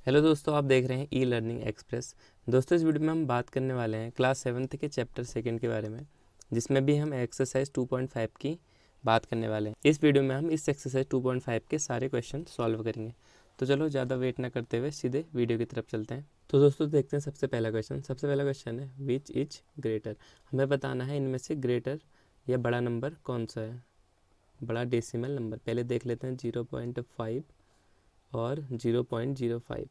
Hello दोस्तों, आप देख रहे हैं ई लर्निंग एक्सप्रेस। दोस्तों, इस वीडियो में हम बात करने वाले हैं क्लास 7th के चैप्टर 2 के बारे में, जिसमें भी हम एक्सरसाइज 2.5 की बात करने वाले हैं। इस वीडियो में हम इस एक्सरसाइज 2.5 के सारे क्वेश्चन सॉल्व करेंगे। तो चलो ज़्यादा वेट ना करते हुए सीधे वीडियो की तरफ चलते हैं। तो दोस्तों देखते हैं सबसे पहला क्वेश्चन है विच इज ग्रेटर। हमें बताना है इनमें से ग्रेटर या बड़ा नंबर कौन सा है, बड़ा डेसिमल नंबर। पहले देख लेते हैं 0.5 और 0.05।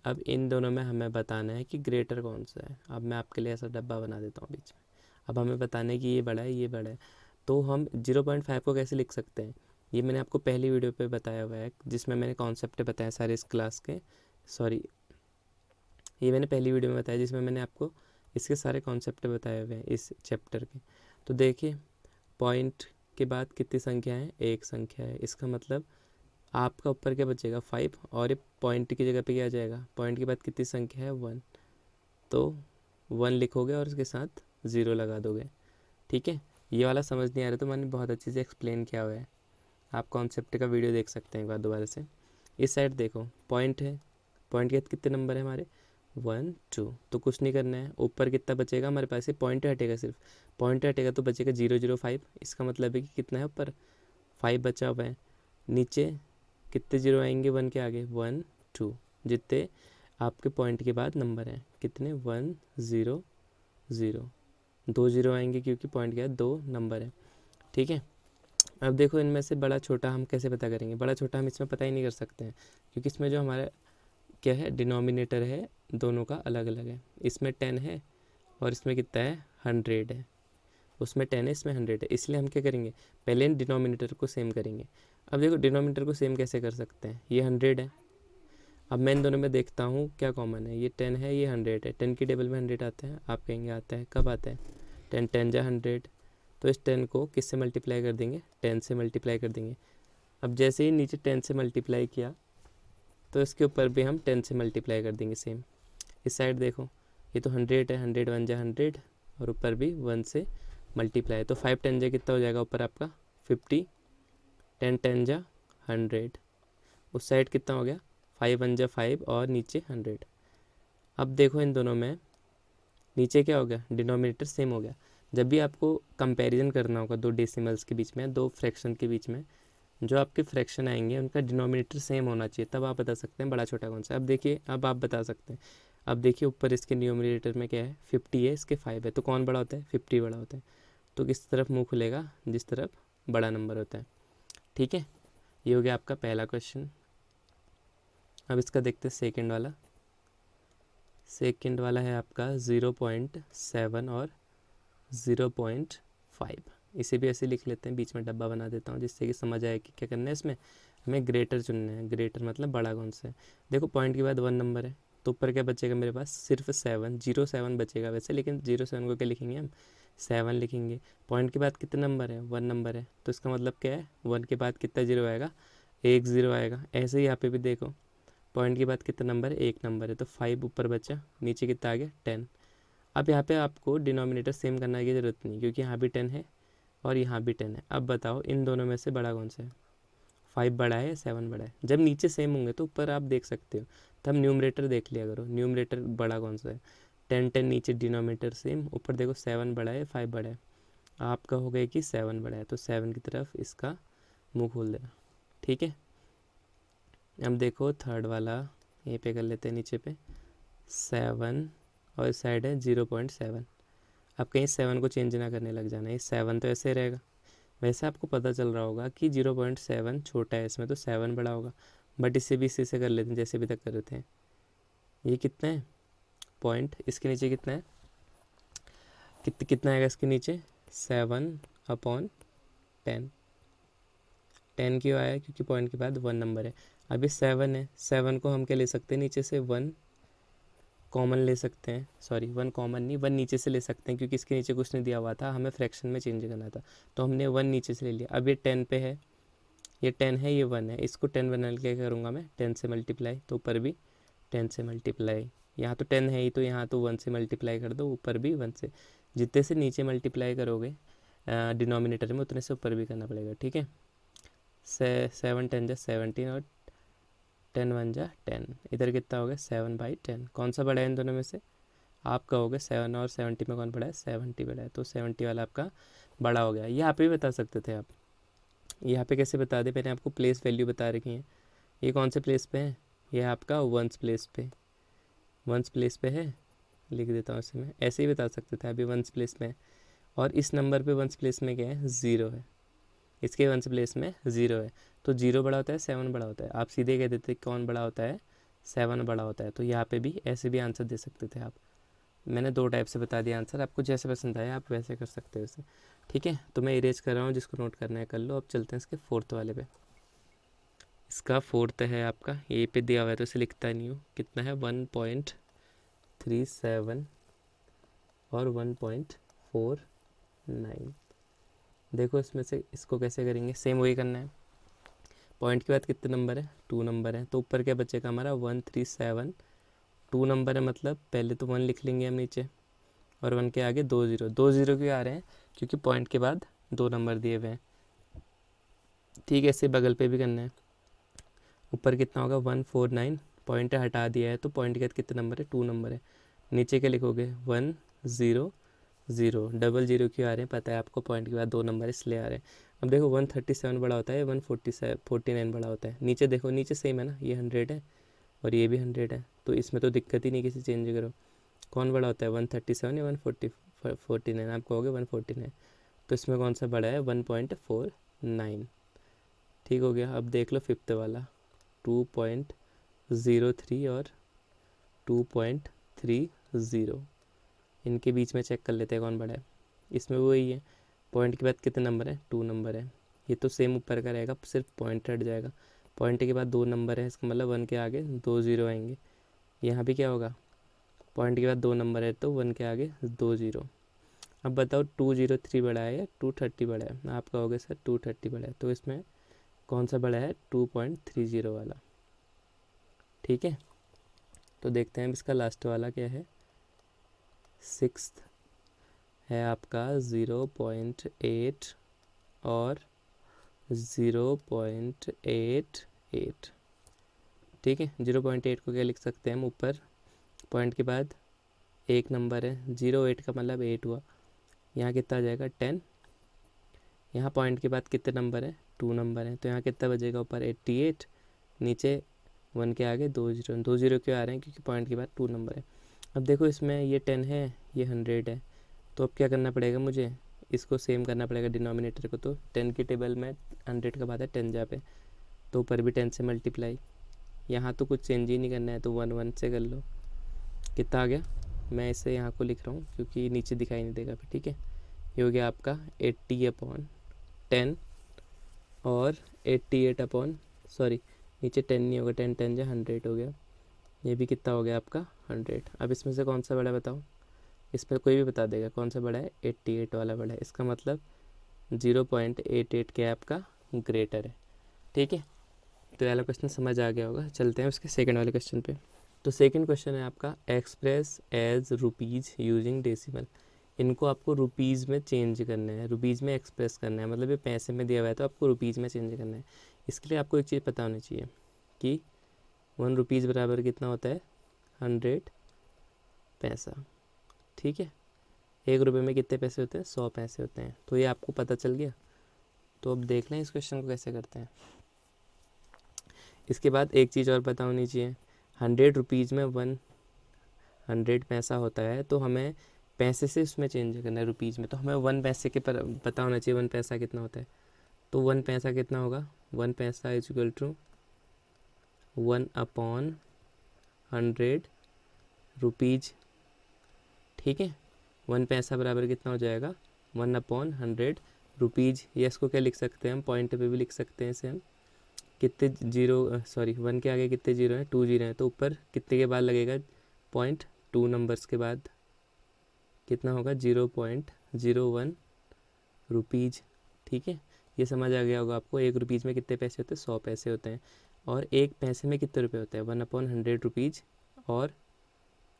अब इन दोनों में हमें बताना है कि ग्रेटर कौन सा है। अब मैं आपके लिए ऐसा डब्बा बना देता हूँ बीच में। अब हमें बताना है कि ये बड़ा है, ये बड़ा है। तो हम 0.5 को कैसे लिख सकते हैं, ये मैंने आपको पहली वीडियो पे बताया हुआ है, जिसमें मैंने कॉन्सेप्ट बताया सारे इस क्लास के। सॉरी, ये मैंने पहली वीडियो में बताया जिसमें मैंने आपको इसके सारे कॉन्सेप्ट बताए हुए हैं इस चैप्टर के। तो देखिए, पॉइंट के बाद कितनी संख्या है, एक संख्या है। इसका मतलब आपका ऊपर क्या बचेगा, 5, और ये पॉइंट की जगह पे क्या आ जाएगा, पॉइंट के बाद कितनी संख्या है, 1। तो 1 लिखोगे और उसके साथ 0 लगा दोगे। ठीक है, ये वाला समझ नहीं आ रहा तो मैंने बहुत अच्छे से एक्सप्लेन किया हुआ है, आप कॉन्सेप्ट का वीडियो देख सकते हैं एक बार दोबारा से। इस साइड देखो, पॉइंट है, पॉइंट के बाद कितने नंबर है हमारे, 1 2। तो कुछ नहीं करना है, ऊपर कितना बचेगा हमारे पास, ये पॉइंट हटेगा, सिर्फ पॉइंट हटेगा तो बचेगा 005। इसका मतलब है कि कितना है, ऊपर 5 बचा हुआ है। नीचे कितने जीरो आएंगे 1 के आगे, 1 2। जितने आपके पॉइंट के बाद नंबर हैं कितने, 1 0 0। 2 जीरो आएंगे क्योंकि पॉइंट के बाद 2 नंबर है। ठीक है, अब देखो इनमें से बड़ा छोटा हम कैसे पता करेंगे। बड़ा छोटा हम इसमें पता ही नहीं कर सकते हैं, क्योंकि इसमें जो हमारा क्या है, डिनोमिनेटर है, दोनों का अलग अलग है। इसमें 10 है और इसमें कितना है, 100 है। उसमें 10 है, इसमें 100 है। इसलिए हम क्या करेंगे, पहले इन डिनोमिनेटर को सेम करेंगे। अब देखो डिनोमिनेटर को सेम कैसे कर सकते हैं, ये 100 है। अब मैं इन दोनों में देखता हूँ क्या कॉमन है, ये 10 है, ये 100 है। 10 की टेबल में 100 आता है, आप कहेंगे आता है, कब आता है, 10 10 जा 100। तो इस 10 को किससे मल्टीप्लाई कर देंगे, 10 से मल्टीप्लाई कर देंगे। अब जैसे ही नीचे 10 से मल्टीप्लाई किया तो इसके ऊपर भी हम 10 से मल्टीप्लाई कर देंगे सेम। इस साइड देखो, ये तो 100 है, 100 1 जा 100, और ऊपर भी 1 से मल्टीप्लाई। तो 5 10 जा कितना हो जाएगा ऊपर आपका, 50। 10 10 जा 100। उस साइड कितना हो गया, 5 1 जा 5 और नीचे 100। अब देखो इन दोनों में नीचे क्या हो गया, डिनोमिनेटर सेम हो गया। जब भी आपको कंपैरिजन करना होगा दो डेसिमल्स के बीच में, दो फ्रैक्शन के बीच में, जो आपके फ्रैक्शन आएंगे उनका डिनोमिनेटर सेम होना चाहिए, तब आप बता सकते हैं बड़ा छोटा कौन सा है। अब देखिए, अब आप बता सकते हैं। अब देखिए ऊपर इसके डिनोमिनेटर में क्या है, 50 है, इसके 5 है, तो कौन बड़ा होता है, 50 बड़ा होता है। तो किस तरफ मुंह खुलेगा, जिस तरफ बड़ा नंबर होता है। ठीक है, ये हो गया आपका पहला क्वेश्चन। अब इसका देखते हैं सेकंड वाला। सेकंड वाला है आपका 0.7 और 0.5। इसे भी ऐसे लिख लेते हैं, बीच में डब्बा बना देता हूँ जिससे कि समझ आए कि क्या करना है। इसमें हमें ग्रेटर चुनना है, ग्रेटर मतलब बड़ा कौन सा है। देखो पॉइंट के बाद 1 नंबर है, तो ऊपर क्या बचेगा मेरे पास, सिर्फ 7 बचेगा वैसे, लेकिन 07 को क्या लिखेंगे हम, 7 लिखेंगे। पॉइंट के बाद कितने नंबर है, 1 नंबर है, तो इसका मतलब क्या है, 1 के बाद कितना जीरो आएगा, एक ज़ीरो आएगा। ऐसे ही यहाँ पे भी देखो, पॉइंट के बाद कितना नंबर है, एक नंबर है, तो 5 ऊपर बचा, नीचे कितना आ गया, 10। अब यहाँ पे आपको डिनोमिनेटर सेम करने की ज़रूरत नहीं, क्योंकि यहाँ भी 10 है और यहाँ भी 10 है। अब बताओ इन दोनों में से बड़ा कौन सा है, 5 बड़ा है या 7 बड़ा है। जब नीचे सेम होंगे तो ऊपर आप देख सकते हो, तब न्यूमरेटर देख लिया करो, न्यूमरेटर बड़ा कौन सा है। 10 10 नीचे डिनोमिनेटर सेम, ऊपर देखो 7 बड़ा है 5 बड़ा है। आपका हो गया कि 7 बड़ा है, तो 7 की तरफ इसका मुंह खोल देना। ठीक है, अब देखो थर्ड वाला, ये पे कर लेते हैं नीचे पे 7, और इस साइड है 0.7। अब कहीं 7 को चेंज ना करने लग जाना, ये 7 तो ऐसे रहेगा। वैसे आपको पता चल रहा होगा कि 0.7 छोटा है इसमें, तो 7 बड़ा होगा। बट इसे भी इसी से कर लेते हैं जैसे अभी तक कर रहे थे। ये कितना है पॉइंट, इसके नीचे कितना है, कितना आएगा इसके नीचे, 7/10। 10 क्यों आया, क्योंकि पॉइंट के बाद 1 नंबर है। अब ये 7 है, 7 को हम क्या ले सकते हैं, नीचे से 1 कॉमन ले सकते हैं। सॉरी, 1 कॉमन नहीं, 1 नीचे से ले सकते हैं, क्योंकि इसके नीचे कुछ नहीं दिया हुआ था, हमें फ्रैक्शन में चेंज करना था, तो हमने 1 नीचे से ले लिया। अब ये 10 पे है, ये 10 है, ये 1 है, इसको 10 बना के करूँगा मैं, 10 से मल्टीप्लाई, तो ऊपर भी 10 से मल्टीप्लाई। यहाँ तो 10 है ही, तो यहाँ तो 1 से मल्टीप्लाई कर दो, ऊपर भी 1 से। जितने से नीचे मल्टीप्लाई करोगे डिनोमिनेटर में, उतने से ऊपर भी करना पड़ेगा। ठीक है, 7 10 जा 17, और 10 1 जा 10, इधर कितना हो गया 7/10। कौन सा बड़ा है इन दोनों में से? आप कहोगे 7 और 70 में कौन बड़ा है? 70 बड़ा है, तो 70 वाला आपका बड़ा हो गया। यहाँ पे भी बता सकते थे आप। यहाँ पे कैसे बता दे, मैंने आपको प्लेस वैल्यू बता रखी है। ये कौन से प्लेस पे है? ये आपका वंस प्लेस पे, वंस प्लेस पे है, लिख देता हूँ इसे मैं। ऐसे ही बता सकते थे, अभी वंस प्लेस में है। और इस नंबर पे वंस प्लेस में क्या है? 0 है। इसके वंस प्लेस में 0 है, तो 0 बड़ा होता है 7 बड़ा होता है। आप सीधे कह देते कौन बड़ा होता है? 7 बड़ा होता है। तो यहाँ पे भी ऐसे भी आंसर दे सकते थे आप। मैंने 2 टाइप से बता दिया आंसर, आपको जैसे पसंद आया आप वैसे कर सकते हो इसे। ठीक है, तो मैं इरेज कर रहा हूँ, जिसको नोट करना है कर लो। अब चलते हैं इसके फोर्थ वाले पे। इसका फोर्थ है आपका, ए पे दिया हुआ है तो इसे लिखता नहीं हूँ। कितना है? 1.37 और 1.49। देखो इसमें से इसको कैसे करेंगे, सेम वही करना है। पॉइंट के बाद कितने नंबर है? 2 नंबर है, तो ऊपर क्या बचेगा हमारा? 137। 2 नंबर है मतलब पहले तो 1 लिख लेंगे हम नीचे, और 1 के आगे 2 0। 2 0 क्यों आ रहे हैं? क्योंकि पॉइंट के बाद 2 नंबर दिए हुए हैं। ठीक है, ऐसे बगल पे भी करना है। ऊपर कितना होगा? 149, पॉइंट हटा दिया है तो पॉइंट के बाद कितने नंबर है? 2 नंबर है। नीचे क्या लिखोगे? 1 0 0। डबल 0 क्यों आ रहे हैं? पता है आपको, पॉइंट के बाद 2 नंबर इसलिए आ रहे हैं। अब देखो 137 बड़ा होता है, 149 बड़ा होता है। नीचे देखो, नीचे सेम है ना, ये 100 है और ये भी 100 है, तो इसमें तो दिक्कत ही नहीं, किसी चेंज करो। कौन बड़ा होता है? 137 या 149? आप कहोगे 149, तो इसमें कौन सा बड़ा है? 1.49। ठीक हो गया। अब देख लो फिफ्थ वाला, 2.03 और 2.30। इनके बीच में चेक कर लेते हैं कौन बड़ा है। इसमें वही है, पॉइंट के बाद कितने नंबर है? 2 नंबर है। ये तो सेम ऊपर का रहेगा, सिर्फ पॉइंट हट जाएगा। पॉइंट के बाद 2 नंबर है, इसका मतलब 1 के आगे 2 0 आएंगे। यहाँ भी क्या होगा? पॉइंट के बाद 2 नंबर है तो 1 के आगे 2 0। अब बताओ 203 बड़ा है या 230 बड़ा है? आप कहोगे सर 230 बड़ा है, तो इसमें कौन सा बड़ा है? 2.30 वाला। ठीक है, तो देखते हैं इसका लास्ट वाला क्या है। सिक्स्थ है आपका 0.8 और 0.88। ठीक है, 0.8 को क्या लिख सकते हैं हम? ऊपर पॉइंट के बाद 1 नंबर है, 0.8 का मतलब 8 हुआ। यहाँ कितना आ जाएगा? 10। यहाँ पॉइंट के बाद कितने नंबर है? 2 नंबर है, तो यहाँ कितना बचेगा? ऊपर 88, नीचे 1 के आगे 2 0। 2 0 क्यों आ रहे हैं? क्योंकि पॉइंट के बाद 2 नंबर है। अब देखो इसमें ये 10 है, ये 100 है, तो अब क्या करना पड़ेगा मुझे? इसको सेम करना पड़ेगा डिनोमिनेटर को। तो 10 की टेबल में 100 का बाद है 10 जहाँ पे, तो ऊपर भी 10 से मल्टीप्लाई। यहाँ तो कुछ चेंज ही नहीं करना है, तो 1 1 से कर लो। कितना आ गया? मैं इसे यहाँ को लिख रहा हूँ क्योंकि नीचे दिखाई नहीं देगा फिर। ठीक है, ये हो गया आपका 80/10 और 88 सॉरी नीचे 10 नहीं होगा, 10 10 जा 100 हो गया। ये भी कितना हो गया आपका? 100। अब इसमें से कौन सा बड़ा है बताओ? इसमें कोई भी बता देगा कौन सा बड़ा है? 88 वाला बड़ा है। इसका मतलब 0.88 क्या है आपका? ग्रेटर है। ठीक है, तो ये वाला क्वेश्चन समझ आ गया होगा। चलते हैं उसके सेकंड वाले क्वेश्चन पे। तो सेकंड क्वेश्चन है आपका, express as rupees using decimal. इनको आपको रुपीज़ में चेंज करना है, रुपीज़ में एक्सप्रेस करना है। मतलब ये पैसे में दिया हुआ है तो आपको रुपीज़ में चेंज करना है। इसके लिए आपको एक चीज़ पता होनी चाहिए कि 1 रुपीज़ बराबर कितना होता है? 100 पैसा। ठीक है, 1 रुपये में कितने पैसे होते हैं? 100 पैसे होते हैं। तो ये आपको पता चल गया। तो अब देख लें इस क्वेश्चन को कैसे करते हैं। इसके बाद एक चीज़ और पता होनी चाहिए, 100 रुपीज़ में 100 पैसा होता है, तो हमें पैसे से उसमें चेंज करना है रुपीज़ में। तो हमें 1 पैसे के पर पता होना चाहिए 1 पैसा कितना होता है। तो 1 पैसा कितना होगा? 1 पैसा इज इक्वल टू 1/100 रुपीज़। ठीक है, 1 पैसा बराबर कितना हो जाएगा? 1/100 रुपीज़। या इसको क्या लिख सकते हैं हम? पॉइंट पे भी लिख सकते हैं इसे हम। कितने जीरो, सॉरी 1 के आगे कितने जीरो हैं? 2 जीरो हैं, तो ऊपर कितने के बाद लगेगा? 0.2 नंबर्स के बाद कितना होगा? 0.01 रुपीज़। ठीक है, ये समझ आ गया होगा आपको। 1 रुपीज़ में कितने पैसे होते हैं? 100 पैसे होते हैं। और 1 पैसे में कितने रुपए होते हैं? 1/100 रुपीज़। और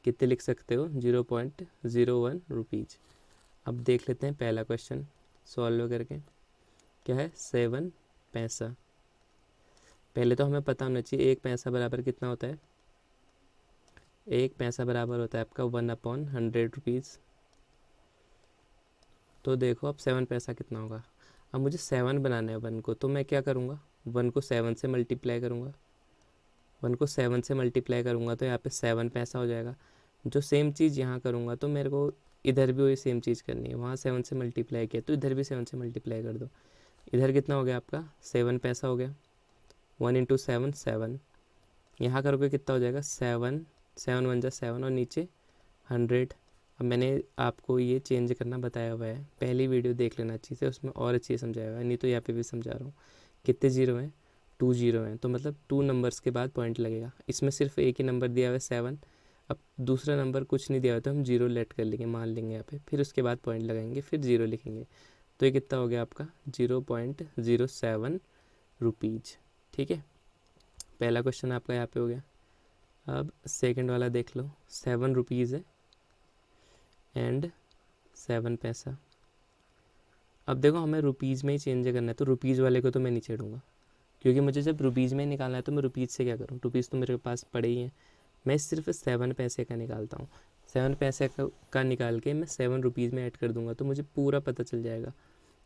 कितने लिख सकते हो? 0.01 रुपीज़। अब देख लेते हैं पहला क्वेश्चन सॉल्व करके। क्या है? 7 पैसा। पहले तो हमें पता होना चाहिए 1 पैसा बराबर कितना होता है। 1 पैसा बराबर होता है आपका 1/100 रुपीज़। तो देखो अब 7 पैसा कितना होगा। अब मुझे 7 बनाना है 1 को, तो मैं क्या करूँगा, 1 को 7 से मल्टीप्लाई करूँगा। 1 को 7 से मल्टीप्लाई करूँगा तो यहाँ पे 7 पैसा हो जाएगा। जो सेम चीज़ यहाँ करूँगा तो मेरे को इधर भी वही सेम चीज़ करनी है। वहाँ 7 से मल्टीप्लाई किया तो इधर भी 7 से मल्टीप्लाई कर दो। इधर कितना हो गया आपका 7 पैसा हो गया। 1 × 7 7। यहाँ करोगे कितना हो जाएगा 7 7 1 जा 7 और नीचे 100। अब मैंने आपको ये चेंज करना बताया हुआ है, पहली वीडियो देख लेना अच्छी से, उसमें और अच्छी समझाया हुआ है, नहीं तो यहाँ पे भी समझा रहा हूँ। कितने जीरो हैं 2 जीरो हैं, तो मतलब 2 नंबर्स के बाद पॉइंट लगेगा। इसमें सिर्फ एक ही नंबर दिया हुआ है 7। अब दूसरा नंबर कुछ नहीं दिया हुआ तो हम जीरो लेट कर लेंगे, मान लेंगे यहाँ पे, फिर उसके बाद पॉइंट लगाएंगे, फिर जीरो लिखेंगे। तो ये कितना हो गया आपका 0.07 रुपीज़। ठीक है, पहला क्वेश्चन आपका यहाँ पे हो गया। अब सेकंड वाला देख लो, 7 रुपीज़ है एंड 7 पैसा। अब देखो हमें रुपीज़ में ही चेंज करना है, तो रुपीज़ वाले को तो मैं नहीं छेड़ूंगा, क्योंकि मुझे जब रुपीज़ में निकालना है तो मैं रुपीज़ से क्या करूँ, रुपीज़ तो मेरे पास पड़े ही हैं। मैं सिर्फ 7 पैसे का निकालता हूँ। 7 पैसे का निकाल के मैं 7 रुपीज़ में ऐड कर दूंगा, तो मुझे पूरा पता चल जाएगा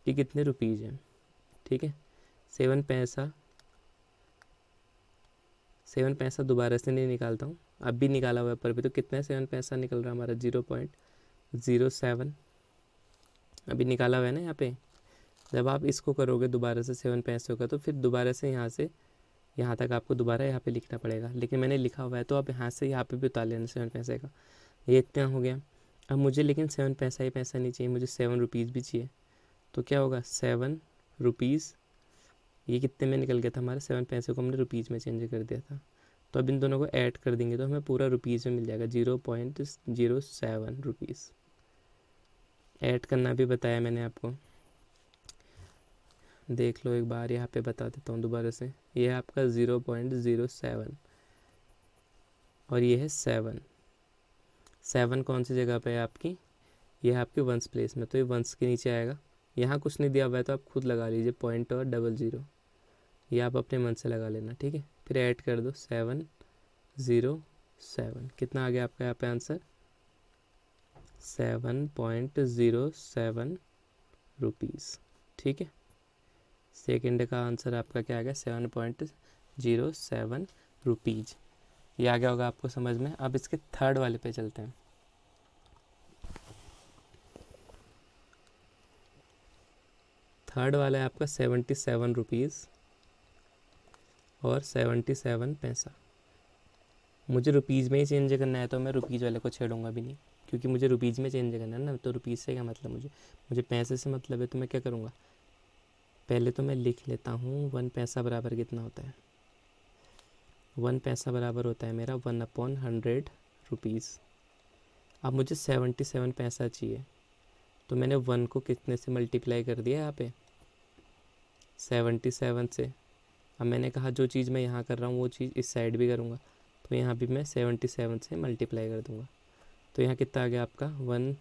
कि कितने रुपीज़ हैं। ठीक है, 7 पैसा दोबारा से नहीं निकालता हूँ, अब भी निकाला हुआ है पर भी, तो कितना है 7 पैसा निकल रहा है हमारा 0.07। अभी निकाला हुआ है ना यहाँ पे। जब आप इसको करोगे दोबारा से 7 पैसे का, तो फिर दोबारा से यहाँ तक आपको दोबारा यहाँ पे लिखना पड़ेगा, लेकिन मैंने लिखा हुआ है तो आप यहाँ से यहाँ पे भी उतार लेना 7 पैसे का। ये इतना हो गया। अब मुझे लेकिन 7 पैसा ही पैसा नहीं चाहिए, मुझे 7 रुपीज़ भी चाहिए। तो क्या होगा 7 रुपीज़, ये कितने में निकल गया था हमारा, 7 पैसे को हमने रुपीज़ में चेंज कर दिया था। तो अब इन दोनों को ऐड कर देंगे तो हमें पूरा रुपीज़ में मिल जाएगा 0.07 रुपीज़। ऐड करना भी बताया मैंने आपको, देख लो एक बार, यहाँ पे बता देता हूँ दोबारा से। ये है आपका 0.07 और ये है 7 कौन सी जगह पे है आपकी, ये है आपके वंस प्लेस में, तो ये वंस के नीचे आएगा। यहाँ कुछ नहीं दिया हुआ है तो आप खुद लगा लीजिए पॉइंट और 00, ये आप अपने मन से लगा लेना। ठीक है, फिर ऐड कर दो 707। कितना आ गया आपका यहाँ पे आंसर 7.07 रुपीज़। ठीक है, सेकंड का आंसर आपका क्या आ गया 7.07 रुपीज़। ये आ गया होगा आपको समझ में। अब इसके थर्ड वाले पे चलते हैं। थर्ड वाला है आपका 77 रुपीज़ और 77 पैसा। मुझे रुपीज़ में ही चेंज करना है तो मैं रुपीज़ वाले को छेड़ूंगा भी नहीं, क्योंकि मुझे रुपीज़ में चेंज करना है ना, तो रुपीज़ से क्या मतलब, मुझे पैसे से मतलब है। तो मैं क्या करूँगा, पहले तो मैं लिख लेता हूँ 1 पैसा बराबर कितना होता है। 1 पैसा बराबर होता है मेरा 1/100 रुपीज़। अब मुझे 77 पैसा चाहिए, तो मैंने 1 को कितने से मल्टीप्लाई कर दिया यहाँ पे 77 से। अब मैंने कहा जो चीज़ मैं यहाँ कर रहा हूँ वो चीज़ इस साइड भी करूँगा, तो यहाँ भी मैं 77 से मल्टीप्लाई कर दूँगा। तो यहाँ कितना आ गया आपका 1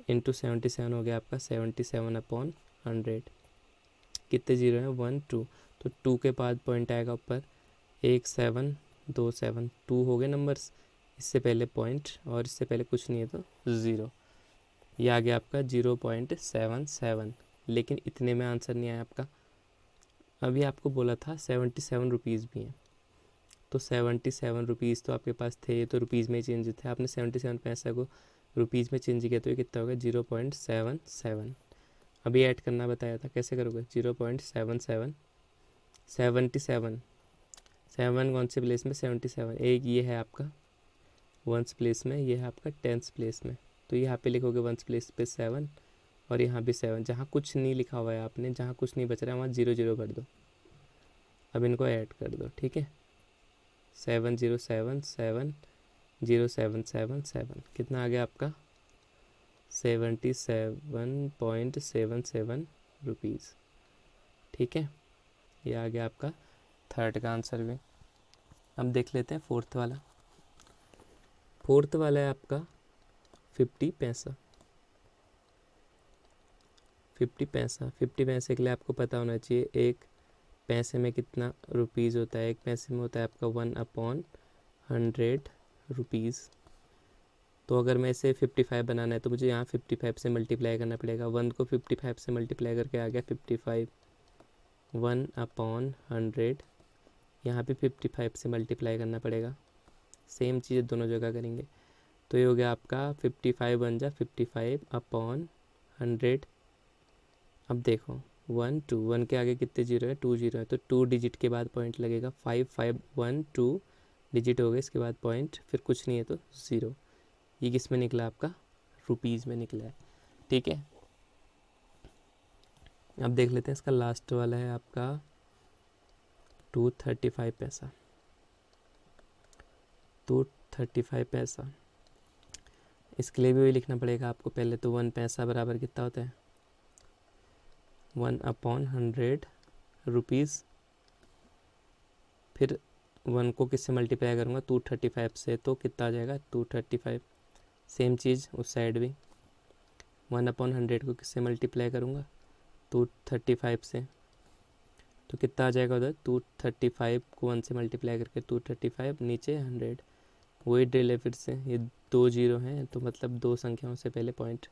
× 77 हो गया आपका 77/100। कितने जीरो हैं 1 2, तो 2 के बाद पॉइंट आएगा ऊपर, 1 7 2 7, 2 हो गए नंबर्स, इससे पहले पॉइंट और इससे पहले कुछ नहीं है तो 0। ये आ गया आपका 0.77, लेकिन इतने में आंसर नहीं आया आपका। अभी आपको बोला था 77 रुपीज़ भी हैं, तो 77 रुपीज़ तो आपके पास थे, ये तो रुपीज़ में ही चेंज थे। आपने 77 पैसा को रुपीज़ में चेंज किया तो ये कितना होगा 0.77। अभी ऐड करना बताया था, कैसे करोगे 0.77 77 7 कौन से प्लेस में 77, एक ये है आपका वंस प्लेस में, ये है आपका टेंस प्लेस में, तो यहाँ पे लिखोगे वंस प्लेस पे 7 और यहाँ भी 7। जहाँ कुछ नहीं लिखा हुआ है आपने, जहाँ कुछ नहीं बच रहा है वहाँ 0 0 कर दो। अब इनको ऐड कर दो। ठीक है, 707 7 0777, कितना आ गया आपका 77.77 रुपीज़। ठीक है, ये आ गया आपका थर्ड का आंसर भी। अब देख लेते हैं फोर्थ वाला। फोर्थ वाला है आपका 50 पैसा। 50 पैसा, 50 पैसे के लिए आपको पता होना चाहिए, एक पैसे में कितना रुपीज़ होता है, एक पैसे में होता है आपका 1/100 रुपीज़। तो अगर मैं इसे 55 बनाना है तो मुझे यहाँ 55 से मल्टीप्लाई करना पड़ेगा। 1 को 55 से मल्टीप्लाई करके आ गया 55, 1/100, यहाँ पे 55 से मल्टीप्लाई करना पड़ेगा। सेम चीज़ दोनों जगह करेंगे तो ये हो गया आपका 55 बन जा 55/100। अब देखो 1 2, 1 के आगे कितने जीरो है, 2 जीरो है, तो 2 डिजिट के बाद पॉइंट लगेगा। 5 5 1 2 डिजिट हो गए, इसके बाद पॉइंट, फिर कुछ नहीं है तो 0। ये किस में निकला आपका, रुपीज़ में निकला है। ठीक है, अब देख लेते हैं इसका लास्ट वाला है आपका 235 पैसा। 235 पैसा, इसके लिए भी वही लिखना पड़ेगा आपको। पहले तो 1 पैसा बराबर कितना होता है, 1/100 रुपीज़। फिर 1 को किससे मल्टीप्लाई करूँगा, 235 से, तो कितना आ जाएगा 235। सेम चीज़ उस साइड भी 1/100 को किससे मल्टीप्लाई करूँगा, 235 से, तो कितना आ जाएगा उधर, 235 को 1 से मल्टीप्लाई करके 235, नीचे 100। वही ड्रिल है फिर से, ये 2 जीरो हैं तो मतलब 2 संख्याओं से पहले पॉइंट,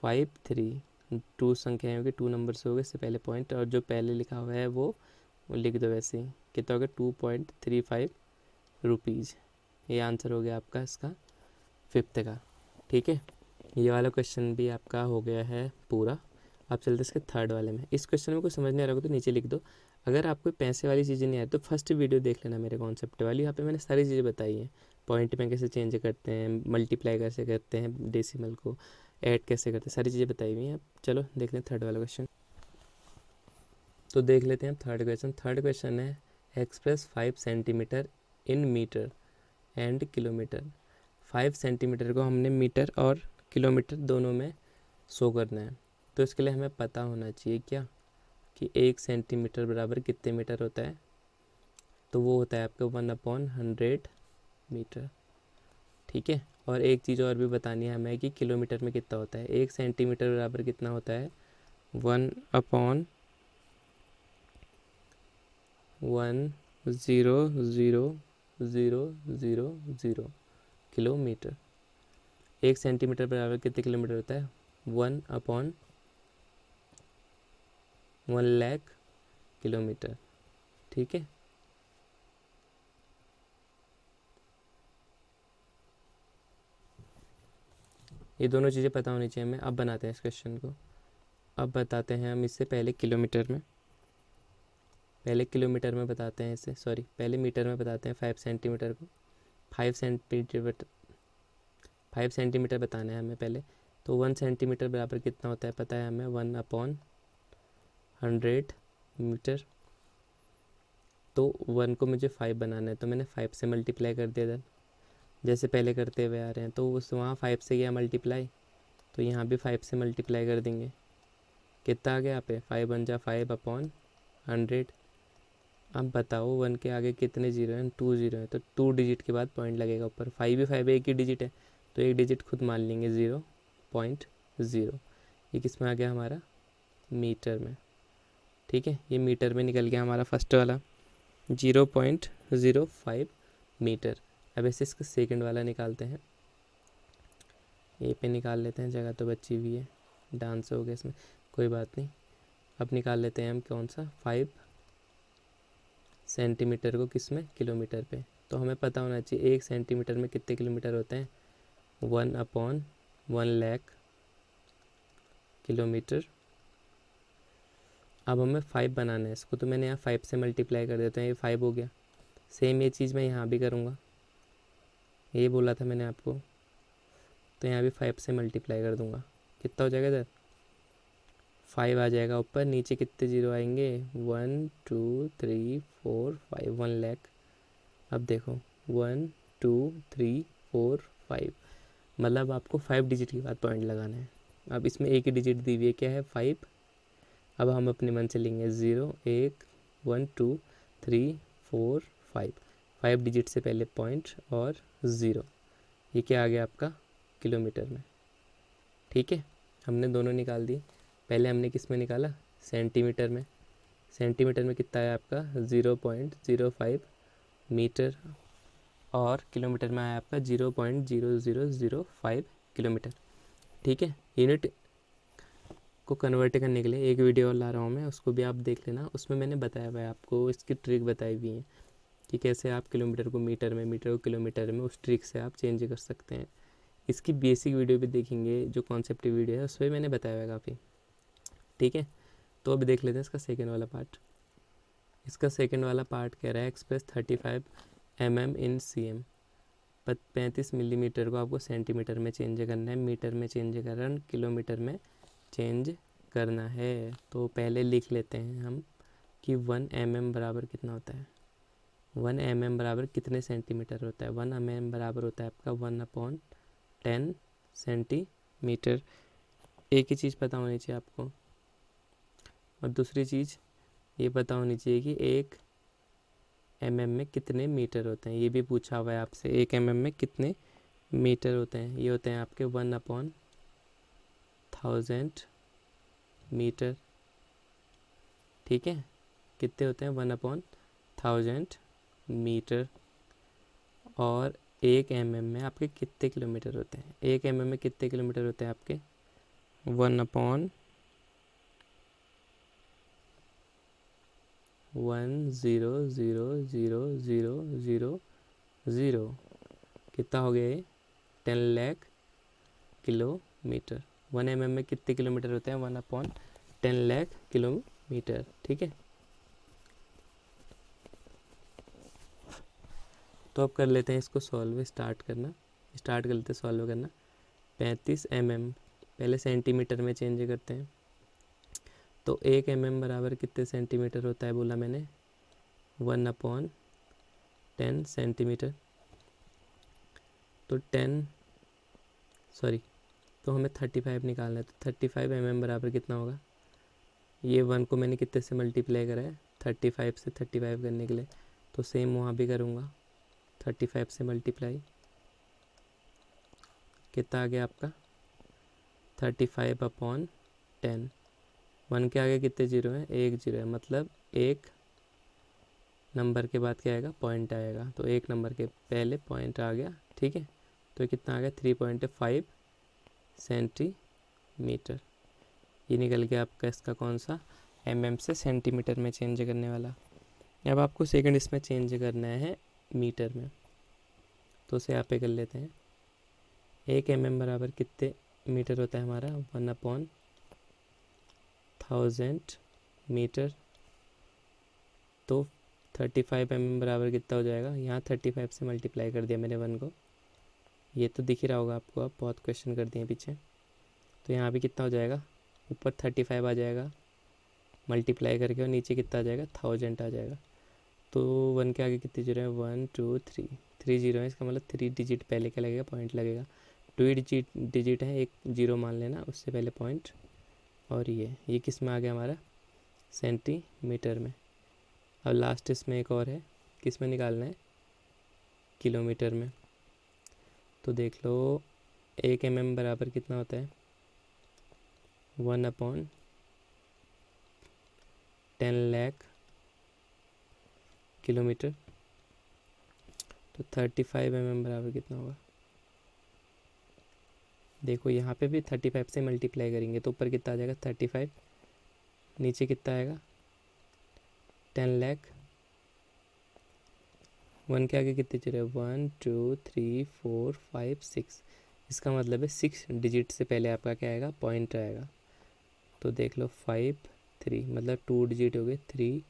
53, 2 संख्याएं होगी, 2 नंबर से हो गए, इससे पहले पॉइंट, और जो पहले लिखा हुआ है वो लिख दो वैसे ही। कितना हो गया 2.35 रुपीज़। ये आंसर हो गया आपका इसका 5th का। ठीक है, ये वाला क्वेश्चन भी आपका हो गया है पूरा। अब चलते इसके 3rd वाले में। इस क्वेश्चन में कुछ समझ नहीं आ रहा होगा तो नीचे लिख दो। अगर आपको पैसे वाली चीज़ें नहीं आए तो फर्स्ट वीडियो देख लेना मेरे कॉन्सेप्ट वाली, यहाँ पे मैंने सारी चीज़ें बताई हैं। पॉइंट में कैसे चेंज करते हैं, मल्टीप्लाई कैसे करते हैं डेसिमल को, ऐड कैसे करते हैं, सारी चीज़ें बताई हुई हैं। चलो देख लें 3rd वाला क्वेश्चन। तो देख लेते हैं 3rd क्वेश्चन। 3rd क्वेश्चन है express 5 centimetre in metre and kilometre. 5 centimetre को हमने मीटर और किलोमीटर दोनों में शो करना है। तो इसके लिए हमें पता होना चाहिए क्या, कि 1 सेंटीमीटर बराबर कितने मीटर होता है, तो वो होता है आपका 1/100 मीटर। ठीक है, और एक चीज़ और भी बतानी है हमें कि किलोमीटर में कितना होता है। 1 सेंटीमीटर बराबर कितना होता है, 1/100000 किलोमीटर। 1 सेंटीमीटर बराबर कितने किलोमीटर होता है, 1/1,00,000 किलोमीटर। ठीक है, ये दोनों चीज़ें पता होनी चाहिए हमें। अब बनाते हैं इस क्वेश्चन को। अब बताते हैं हम इससे पहले किलोमीटर में, पहले किलोमीटर में बताते हैं इसे, सॉरी पहले मीटर में बताते हैं। 5 सेंटीमीटर को 5 सेंटीमीटर बताना है हमें पहले। तो 1 सेंटीमीटर बराबर कितना होता है पता है हमें, 1/100 मीटर। तो 1 को मुझे 5 बनाना है तो मैंने 5 से मल्टीप्लाई कर दिया इधर, जैसे पहले करते हुए आ रहे हैं। तो उस वहाँ 5 से गया मल्टीप्लाई, तो यहाँ भी 5 से मल्टीप्लाई कर देंगे। कितना आ गया यहाँ पे, 5 बन जा 5/100। अब बताओ 1 के आगे कितने जीरो हैं, 2 जीरो है, तो 2 डिजिट के बाद पॉइंट लगेगा ऊपर। 5 भी 5 एक ही डिजिट है तो एक डिजिट खुद मान लेंगे, 0.0। ये किस में आ गया हमारा, मीटर में। ठीक है, ये मीटर में निकल गया हमारा फर्स्ट वाला 0.05 मीटर। अब ऐसे इसका सेकंड वाला निकालते हैं। ए पे निकाल लेते हैं, जगह तो बची हुई है, डांस हो गया इसमें, कोई बात नहीं। अब निकाल लेते हैं हम कौन सा, 5 सेंटीमीटर को किस में, किलोमीटर पे। तो हमें पता होना चाहिए 1 सेंटीमीटर में कितने किलोमीटर होते हैं, 1/1,00,000 किलोमीटर। अब हमें 5 बनाना है इसको, तो मैंने यहाँ 5 से मल्टीप्लाई कर देता हूँ, ये 5 हो गया। सेम ये चीज़ मैं यहाँ भी करूँगा, ये बोला था मैंने आपको। तो यहाँ भी 5 से मल्टीप्लाई कर दूँगा, कितना हो जाएगा इधर, 5 आ जाएगा ऊपर, नीचे कितने जीरो आएंगे, 1 2 3 4 5, 1,00,000। अब देखो 1 2 3 4 5, मतलब आपको 5 डिजिट के बाद पॉइंट लगाना है। अब इसमें एक ही डिजिट दी हुई है, क्या है, 5। अब हम अपने मन से लेंगे 0 1 1 2 3 4 5, 5 डिजिट से पहले पॉइंट और 0। ये क्या आ गया आपका, किलोमीटर में। ठीक है, हमने दोनों निकाल दिए। पहले हमने किस में निकाला, सेंटीमीटर में। सेंटीमीटर में कितना है आपका 0.05 मीटर, और किलोमीटर में आया आपका 0.0005 किलोमीटर। ठीक है, यूनिट को कन्वर्ट करने के लिए एक वीडियो ला रहा हूँ मैं, उसको भी आप देख लेना। उसमें मैंने बताया हुआ है आपको, इसकी ट्रिक बताई हुई है कि कैसे आप किलोमीटर को मीटर में, मीटर को किलोमीटर में, उस ट्रिक से आप चेंज कर सकते हैं। इसकी बेसिक वीडियो भी देखेंगे, जो कॉन्सेप्ट वीडियो है उसमें मैंने बताया हुआ है काफ़ी। ठीक है, तो अब देख लेते हैं इसका सेकेंड वाला पार्ट। इसका सेकेंड वाला पार्ट कह रहा है एक्सप्रेस 35 mm इन cm। 35 मिलीमीटर को आपको सेंटीमीटर में चेंज करना है, मीटर में चेंज करना, किलोमीटर में चेंज करना है। तो पहले लिख लेते हैं हम कि 1 mm बराबर कितना होता है। 1 mm बराबर कितने सेंटीमीटर होता है। 1 mm बराबर होता है आपका 1/10 सेंटीमीटर। एक ही चीज़ पता होनी चाहिए आपको, और दूसरी चीज़ ये पता होनी चाहिए कि 1 mm में कितने मीटर होते हैं। ये भी पूछा हुआ है आपसे, 1 mm में कितने मीटर होते हैं। ये होते हैं आपके 1/1000 मीटर। ठीक है, कितने होते हैं 1/1000 मीटर। और 1 mm में आपके कितने किलोमीटर होते हैं। 1 mm में कितने किलोमीटर होते हैं आपके 1/100000 कितना हो गया ये 10 लाख किलोमीटर। 1 mm में कितने किलोमीटर होते हैं 1/10 लाख किलोमीटर। ठीक है, तो अब कर लेते हैं इसको सॉल्व। स्टार्ट कर लेते हैं सॉल्व करना। 35 mm पहले सेंटीमीटर में चेंज करते हैं। तो 1 mm बराबर कितने सेंटीमीटर होता है बोला मैंने 1/10 सेंटीमीटर। तो तो हमें 35 निकालना है। तो 35 mm बराबर कितना होगा। ये 1 को मैंने कितने से मल्टीप्लाई करा है 35 से। 35 करने के लिए तो सेम वहाँ भी करूँगा, 35 से मल्टीप्लाई। कितना आ गया आपका 35/10। 1 के आगे कितने जीरो हैं, 1 जीरो है, मतलब एक नंबर के बाद क्या आएगा पॉइंट आएगा। तो एक नंबर के पहले पॉइंट आ गया। ठीक है, तो कितना आ गया 3.5 सेंटीमीटर। ये निकल गया आपका इसका कौन सा mm से सेंटीमीटर में चेंज करने वाला। अब आपको सेकंड इसमें चेंज करना है मीटर में, तो उसे यहाँ पे कर लेते हैं। 1 mm बराबर कितने मीटर होता है हमारा 1/1000 मीटर। तो 35 mm बराबर कितना हो जाएगा, यहाँ 35 से मल्टीप्लाई कर दिया मैंने 1 को। ये तो दिख ही रहा होगा आपको, आप बहुत क्वेश्चन कर दिए पीछे। तो यहाँ भी कितना हो जाएगा, ऊपर 35 आ जाएगा मल्टीप्लाई करके, और नीचे कितना आ जाएगा 1000 आ जाएगा। तो 1 के आगे कितने जीरो है 1 2 3 जीरो है। इसका मतलब 3 डिजिट पहले क्या लगेगा पॉइंट लगेगा। 2 डिजिट है, एक जीरो मान लेना, उससे पहले पॉइंट। और ये किस में आ गया हमारा सेंटीमीटर में। अब लास्ट इसमें एक और है, किस में निकालना है किलोमीटर में। तो देख लो 1 mm बराबर कितना होता है 1/10 लाख किलोमीटर। तो 35 mm बराबर कितना होगा, देखो यहाँ पे भी 35 से मल्टीप्लाई करेंगे तो ऊपर कितना आ जाएगा 35, नीचे कितना आएगा 10 लाख। 1 के आगे कितने चले 1 2 3 4 5 6। इसका मतलब है 6 डिजिट से पहले आपका क्या आएगा पॉइंट आएगा। तो देख लो 5 3 मतलब 2 डिजिट हो गए 3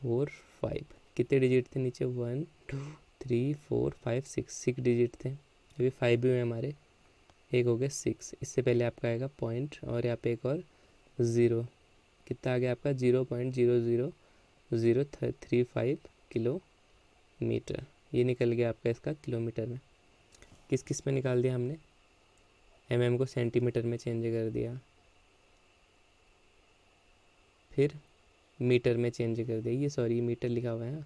4 5। कितने डिजिट थे नीचे 1 2 3 4 5 6 डिजिट थे। अभी 5 भी हुए हमारे, एक हो गया 6। इससे पहले आपका आएगा पॉइंट, और यहाँ पे एक और ज़ीरो। कितना आ गया आपका 0.00035 किलोमीटर। ये निकल गया आपका इसका किलोमीटर में। किस किस में निकाल दिया हमने, mm को सेंटीमीटर में चेंज कर दिया, फिर मीटर में चेंज कर दिया। ये सॉरी मीटर लिखा हुआ है ना,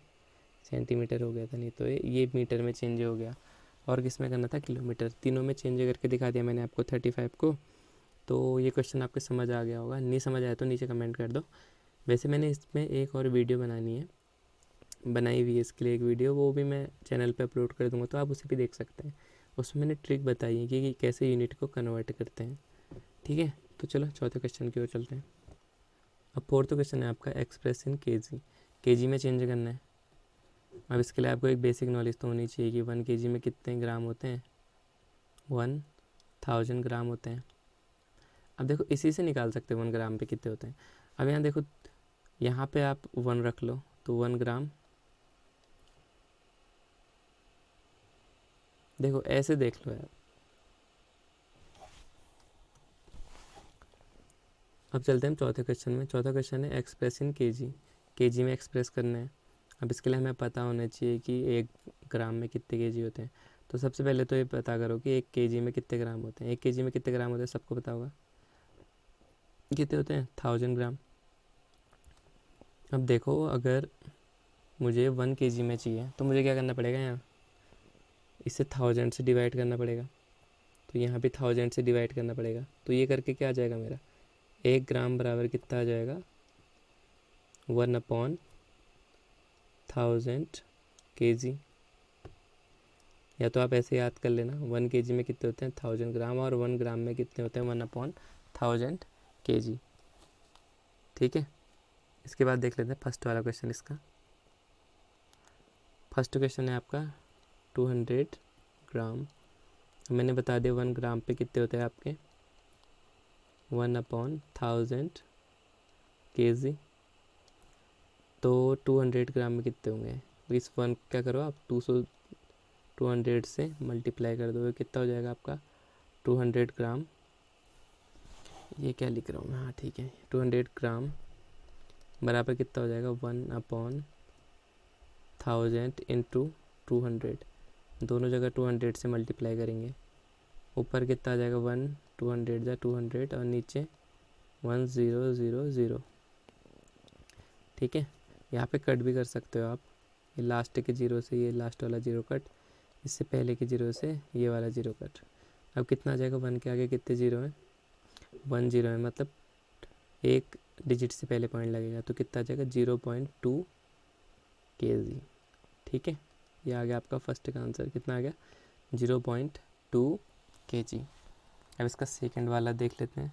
सेंटीमीटर हो गया था, नहीं तो ये मीटर में चेंज हो गया। और किस में करना था किलोमीटर। तीनों में चेंज करके दिखा दिया मैंने आपको 35 को। तो ये क्वेश्चन आपके समझ आ गया होगा, नहीं समझ आया तो नीचे कमेंट कर दो। वैसे मैंने इसमें एक और वीडियो बनाई हुई है इसके लिए एक वीडियो, वो भी मैं चैनल पे अपलोड कर दूँगा, तो आप उसे भी देख सकते हैं। उसमें मैंने ट्रिक बताई है कि कैसे यूनिट को कन्वर्ट करते हैं। ठीक है, तो चलो चौथे क्वेश्चन की ओर चलते हैं। अब फोर्थ क्वेश्चन है आपका एक्सप्रेस इन केजी। केजी में चेंज करना है। अब इसके लिए आपको एक बेसिक नॉलेज तो होनी चाहिए कि 1 kg में कितने ग्राम होते हैं। 1000 ग्राम होते हैं। अब देखो इसी से निकाल सकते हैं 1 ग्राम पे कितने होते हैं। अब यहाँ देखो, यहाँ पे आप 1 रख लो तो 1 ग्राम, देखो ऐसे देख लो यार। अब चलते हैं हम चौथे क्वेश्चन में। चौथा क्वेश्चन है एक्सप्रेस इन केजी। केजी में एक्सप्रेस करना है। अब इसके लिए हमें पता होना चाहिए कि 1 ग्राम में कितने केजी होते हैं। तो सबसे पहले तो ये पता करो कि 1 केजी में कितने ग्राम होते हैं। 1 केजी में कितने ग्राम होते हैं सबको पता होगा, कितने होते हैं 1000 ग्राम। अब देखो अगर मुझे 1 केजी में चाहिए तो मुझे क्या करना पड़ेगा, यहाँ इसे 1000 से डिवाइड करना पड़ेगा, तो यहाँ भी 1000 से डिवाइड करना पड़ेगा। तो ये करके क्या आ जाएगा मेरा, 1 ग्राम बराबर कितना आ जाएगा 1/1000 kg। या तो आप ऐसे याद कर लेना, 1 kg में कितने होते हैं 1000 ग्राम, और 1 ग्राम में कितने होते हैं 1/1000 kg। ठीक है, इसके बाद देख लेते हैं फर्स्ट वाला क्वेश्चन। इसका फर्स्ट क्वेश्चन है आपका 200 ग्राम। मैंने बता दिया 1 ग्राम पे कितने होते हैं आपके 1/1000 kg। तो 200 ग्राम में कितने होंगे, इस 1 क्या करो आप 200 से मल्टीप्लाई कर दो, कितना हो जाएगा आपका 200 ग्राम। ये क्या लिख रहा हूँ मैं, हाँ ठीक है, 200 ग्राम बराबर कितना हो जाएगा 1/1000 इंटू 200। दोनों जगह 200 से मल्टीप्लाई करेंगे। ऊपर कितना आ जाएगा 1, 200 या 200, और नीचे 1000। ठीक है, यहाँ पे कट भी कर सकते हो आप, ये लास्ट के जीरो से ये लास्ट वाला जीरो कट, इससे पहले के जीरो से ये वाला जीरो कट। अब कितना आ जाएगा, 1 के आगे कितने जीरो हैं 1 जीरो है, मतलब एक डिजिट से पहले पॉइंट लगेगा, तो कितना आ जाएगा 0.2 kg। ठीक है, ये आ गया आपका फर्स्ट का आंसर, कितना आ गया 0.2 kg। अब इसका सेकंड वाला देख लेते हैं।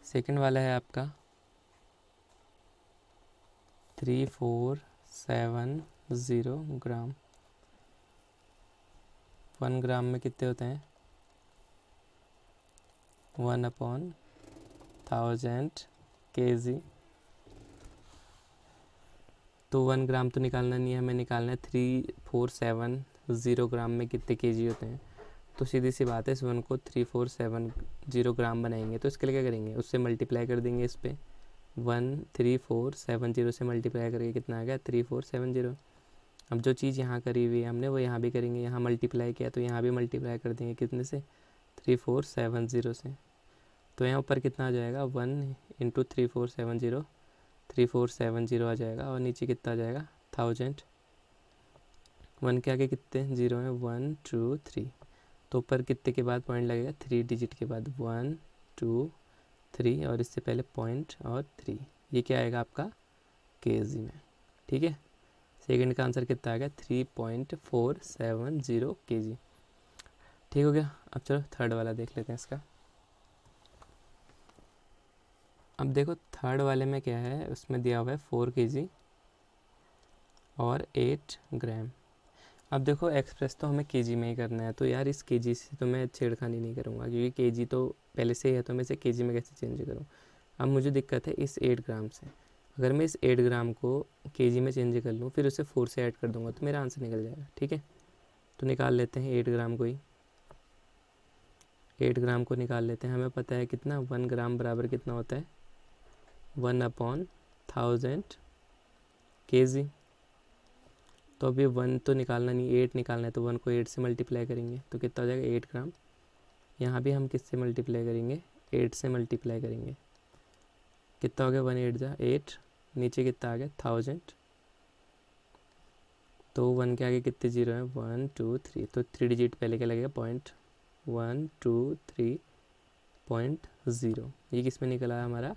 सेकंड वाला है आपका 3470 ग्राम। 1 ग्राम में कितने होते हैं 1/1000 kg। तो 1 ग्राम तो निकालना नहीं है, हमें निकालना है 3470 ग्राम में कितने केजी होते हैं। तो सीधी सी बात है, इस 1 को 3470 ग्राम बनाएंगे, तो इसके लिए क्या करेंगे, उससे मल्टीप्लाई कर देंगे इस पर। 13470 से मल्टीप्लाई करके कितना आ गया 3470। अब जो चीज़ यहाँ करी हुई है हमने वो यहाँ भी करेंगे, यहाँ मल्टीप्लाई किया तो यहाँ भी मल्टीप्लाई कर देंगे, कितने से 3470 से। तो यहाँ ऊपर कितना आ जाएगा 1 इंटू 3470 आ जाएगा, और नीचे कितना आ जाएगा 1000। 1 के आगे कितने जीरो हैं 1 2 3, तो ऊपर कितने के बाद पॉइंट लगेगा 3 डिजिट के बाद 1 2 3, और इससे पहले पॉइंट और 3, ये क्या आएगा आपका केजी में। ठीक है, सेकंड का आंसर कितना आ गया 3.470 kg। ठीक हो गया। अब चलो थर्ड वाला देख लेते हैं इसका। अब देखो थर्ड वाले में क्या है, उसमें दिया हुआ है 4 kg और 8 ग्राम। अब देखो एक्सप्रेस तो हमें केजी में ही करना है, तो यार इस केजी से तो मैं छेड़खानी नहीं करूँगा, क्योंकि केजी तो पहले से ही है, तो मैं इसे केजी में कैसे चेंज करूँ। अब मुझे दिक्कत है इस 8 ग्राम से। अगर मैं इस 8 ग्राम को केजी में चेंज कर लूँ, फिर उसे 4 से ऐड कर दूँगा, तो मेरा आंसर निकल जाएगा। ठीक है, तो निकाल लेते हैं 8 ग्राम को ही। 8 ग्राम को निकाल लेते हैं। हमें पता है कितना 1 ग्राम बराबर कितना होता है 1/1000 kg। तो अभी 1 तो निकालना नहीं, 8 निकालना है, तो 1 को 8 से मल्टीप्लाई करेंगे तो कितना हो जाएगा 8 ग्राम। यहाँ भी हम किससे मल्टीप्लाई करेंगे 8 से मल्टीप्लाई करेंगे, कितना हो गया 1 8 जा 8, नीचे कितना आ गया 1000। तो 1 के आगे कितने जीरो हैं 1 2 3, तो 3 डिजिट पहले क्या लगेगा 0.123.0। ये किस में निकला है हमारा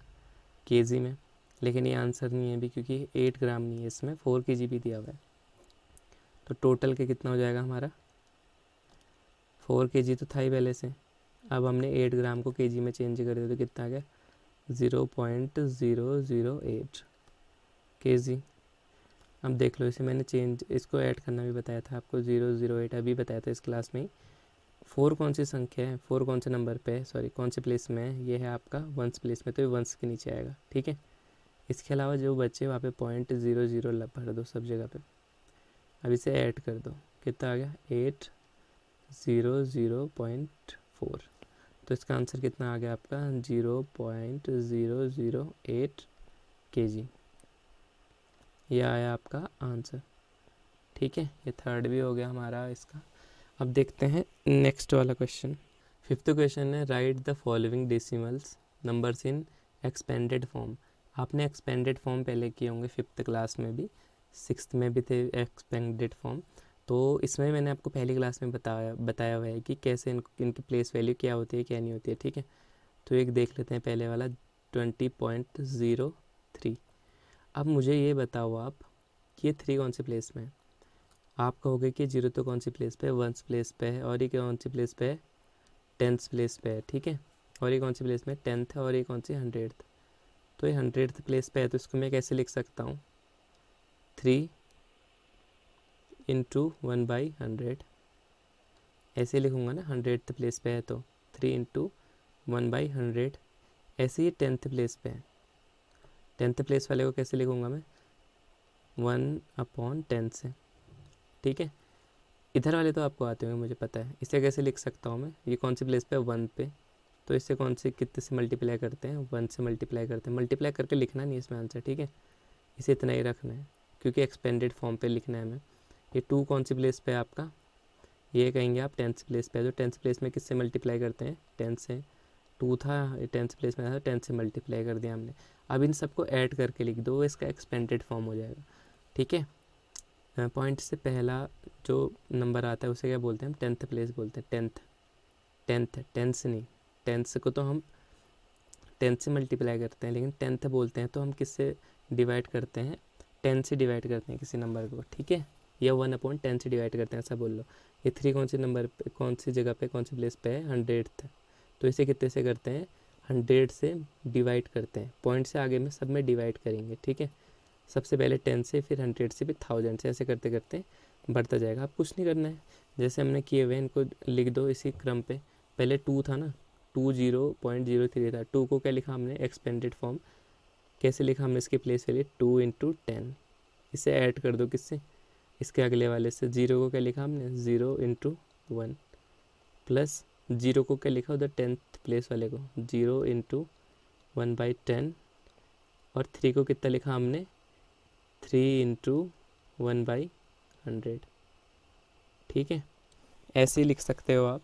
केजी में, लेकिन ये आंसर नहीं है अभी क्योंकि 8 ग्राम नहीं है इसमें, 4 केजी भी दिया हुआ है। तो टोटल के कितना हो जाएगा हमारा, 4 केजी तो था ही पहले से, अब हमने 8 ग्राम को केजी में चेंज कर दिया तो कितना आ गया 0.008 केजी। अब देख लो, इसे मैंने चेंज, इसको ऐड करना भी बताया था आपको, 008 अभी बताया था इस क्लास में ही। 4 कौन सी संख्या है, 4 कौन से नंबर पे है, सॉरी कौन से प्लेस में है, ये है आपका वंस प्लेस में, तो ये वंस के नीचे आएगा, ठीक है। इसके अलावा जो बच्चे वहाँ पे 0.00 भर दो सब जगह पे। अब इसे ऐड कर दो, कितना आ गया 800.4, तो इसका आंसर कितना आ गया आपका 0.008 केजी, ये आया आपका आंसर, ठीक है। ये थर्ड भी हो गया हमारा इसका। अब देखते हैं नेक्स्ट वाला क्वेश्चन। 5th क्वेश्चन है, right the following decimals numbers in expanded form. आपने एक्सपेंडेड फॉर्म पहले किए होंगे 5th क्लास में भी, 6th में भी थे एक्सपेंडेड फॉर्म। तो इसमें मैंने आपको पहली क्लास में बताया हुआ है कि कैसे इनकी प्लेस वैल्यू क्या होती है क्या नहीं होती है, ठीक है। तो एक देख लेते हैं पहले वाला 20.03। अब मुझे ये बताओ आप कि ये 3 कौन सी प्लेस में है। आप कहोगे कि 0 तो कौन सी प्लेस पे है, 1 प्लेस पे है, और ये कौन सी प्लेस पे है 10th प्लेस पे है, ठीक है। और ये कौन सी प्लेस में 10th है, और ये कौन सी 100th। तो ये 100th प्लेस पे है, तो इसको मैं कैसे लिख सकता हूँ 3 × 1/100, ऐसे लिखूँगा ना। 100th प्लेस पे है तो 3 × 1/100। ऐसे ही 10th प्लेस पे है, 10th प्लेस वाले को कैसे लिखूँगा मैं 1/10 से, ठीक है। इधर वाले तो आपको आते होंगे मुझे पता है, इसे कैसे लिख सकता हूँ मैं, ये कौन सी प्लेस पे है 1 पे, तो इससे कौन से कितने से मल्टीप्लाई करते हैं 1 से मल्टीप्लाई करते हैं, मल्टीप्लाई करके लिखना नहीं इसमें आंसर, ठीक है। इसे इतना ही रखना है क्योंकि एक्सपेंडेड फॉर्म पे लिखना है हमें। ये 2 कौन सी प्लेस पे है आपका, ये कहेंगे आप 10th प्लेस पे है, तो 10th प्लेस में किससे मल्टीप्लाई करते हैं 10 से, 2 था 10th प्लेस में आया था, 10 से मल्टीप्लाई कर दिया हमने। अब इन सबको ऐड करके लिख दो, इसका एक्सपेंडेड फॉर्म हो जाएगा, ठीक है। पॉइंट से पहला जो नंबर आता है उसे क्या बोलते हैं हम 10th प्लेस बोलते हैं, 10th नहीं, 10th को तो हम 10 से मल्टीप्लाई करते हैं, लेकिन 10th बोलते हैं तो हम किससे डिवाइड करते हैं 10 से डिवाइड करते हैं किसी नंबर को, ठीक है। या 1/10 से डिवाइड करते हैं, ऐसा बोल लो। ये 3 कौन सी नंबर पे, कौन सी जगह पे, कौन सी प्लेस पे है 100th, तो इसे कितने से करते हैं 100 से डिवाइड करते हैं, पॉइंट से आगे में सब में डिवाइड करेंगे, ठीक है। सबसे पहले 10 से, फिर 100 से, फिर 1000 से, ऐसे करते करते बढ़ता जाएगा। आप कुछ नहीं करना है, जैसे हमने किए हुए इनको लिख दो इसी क्रम पे। पहले 2 था ना, 20.03 था, 2 को क्या लिखा हमने एक्सपेंडेड फॉर्म, कैसे लिखा हमने इसकी प्लेस वैल्यू 2 × 10। इसे ऐड कर दो किससे, इसके अगले वाले से। 0 को क्या लिखा हमने 0 × 1, प्लस 0 को क्या लिखा उधर 10th प्लेस वाले को 0 × 1/10, और 3 को कितना लिखा हमने 3 × 1/100, ठीक है। ऐसे ही लिख सकते हो आप,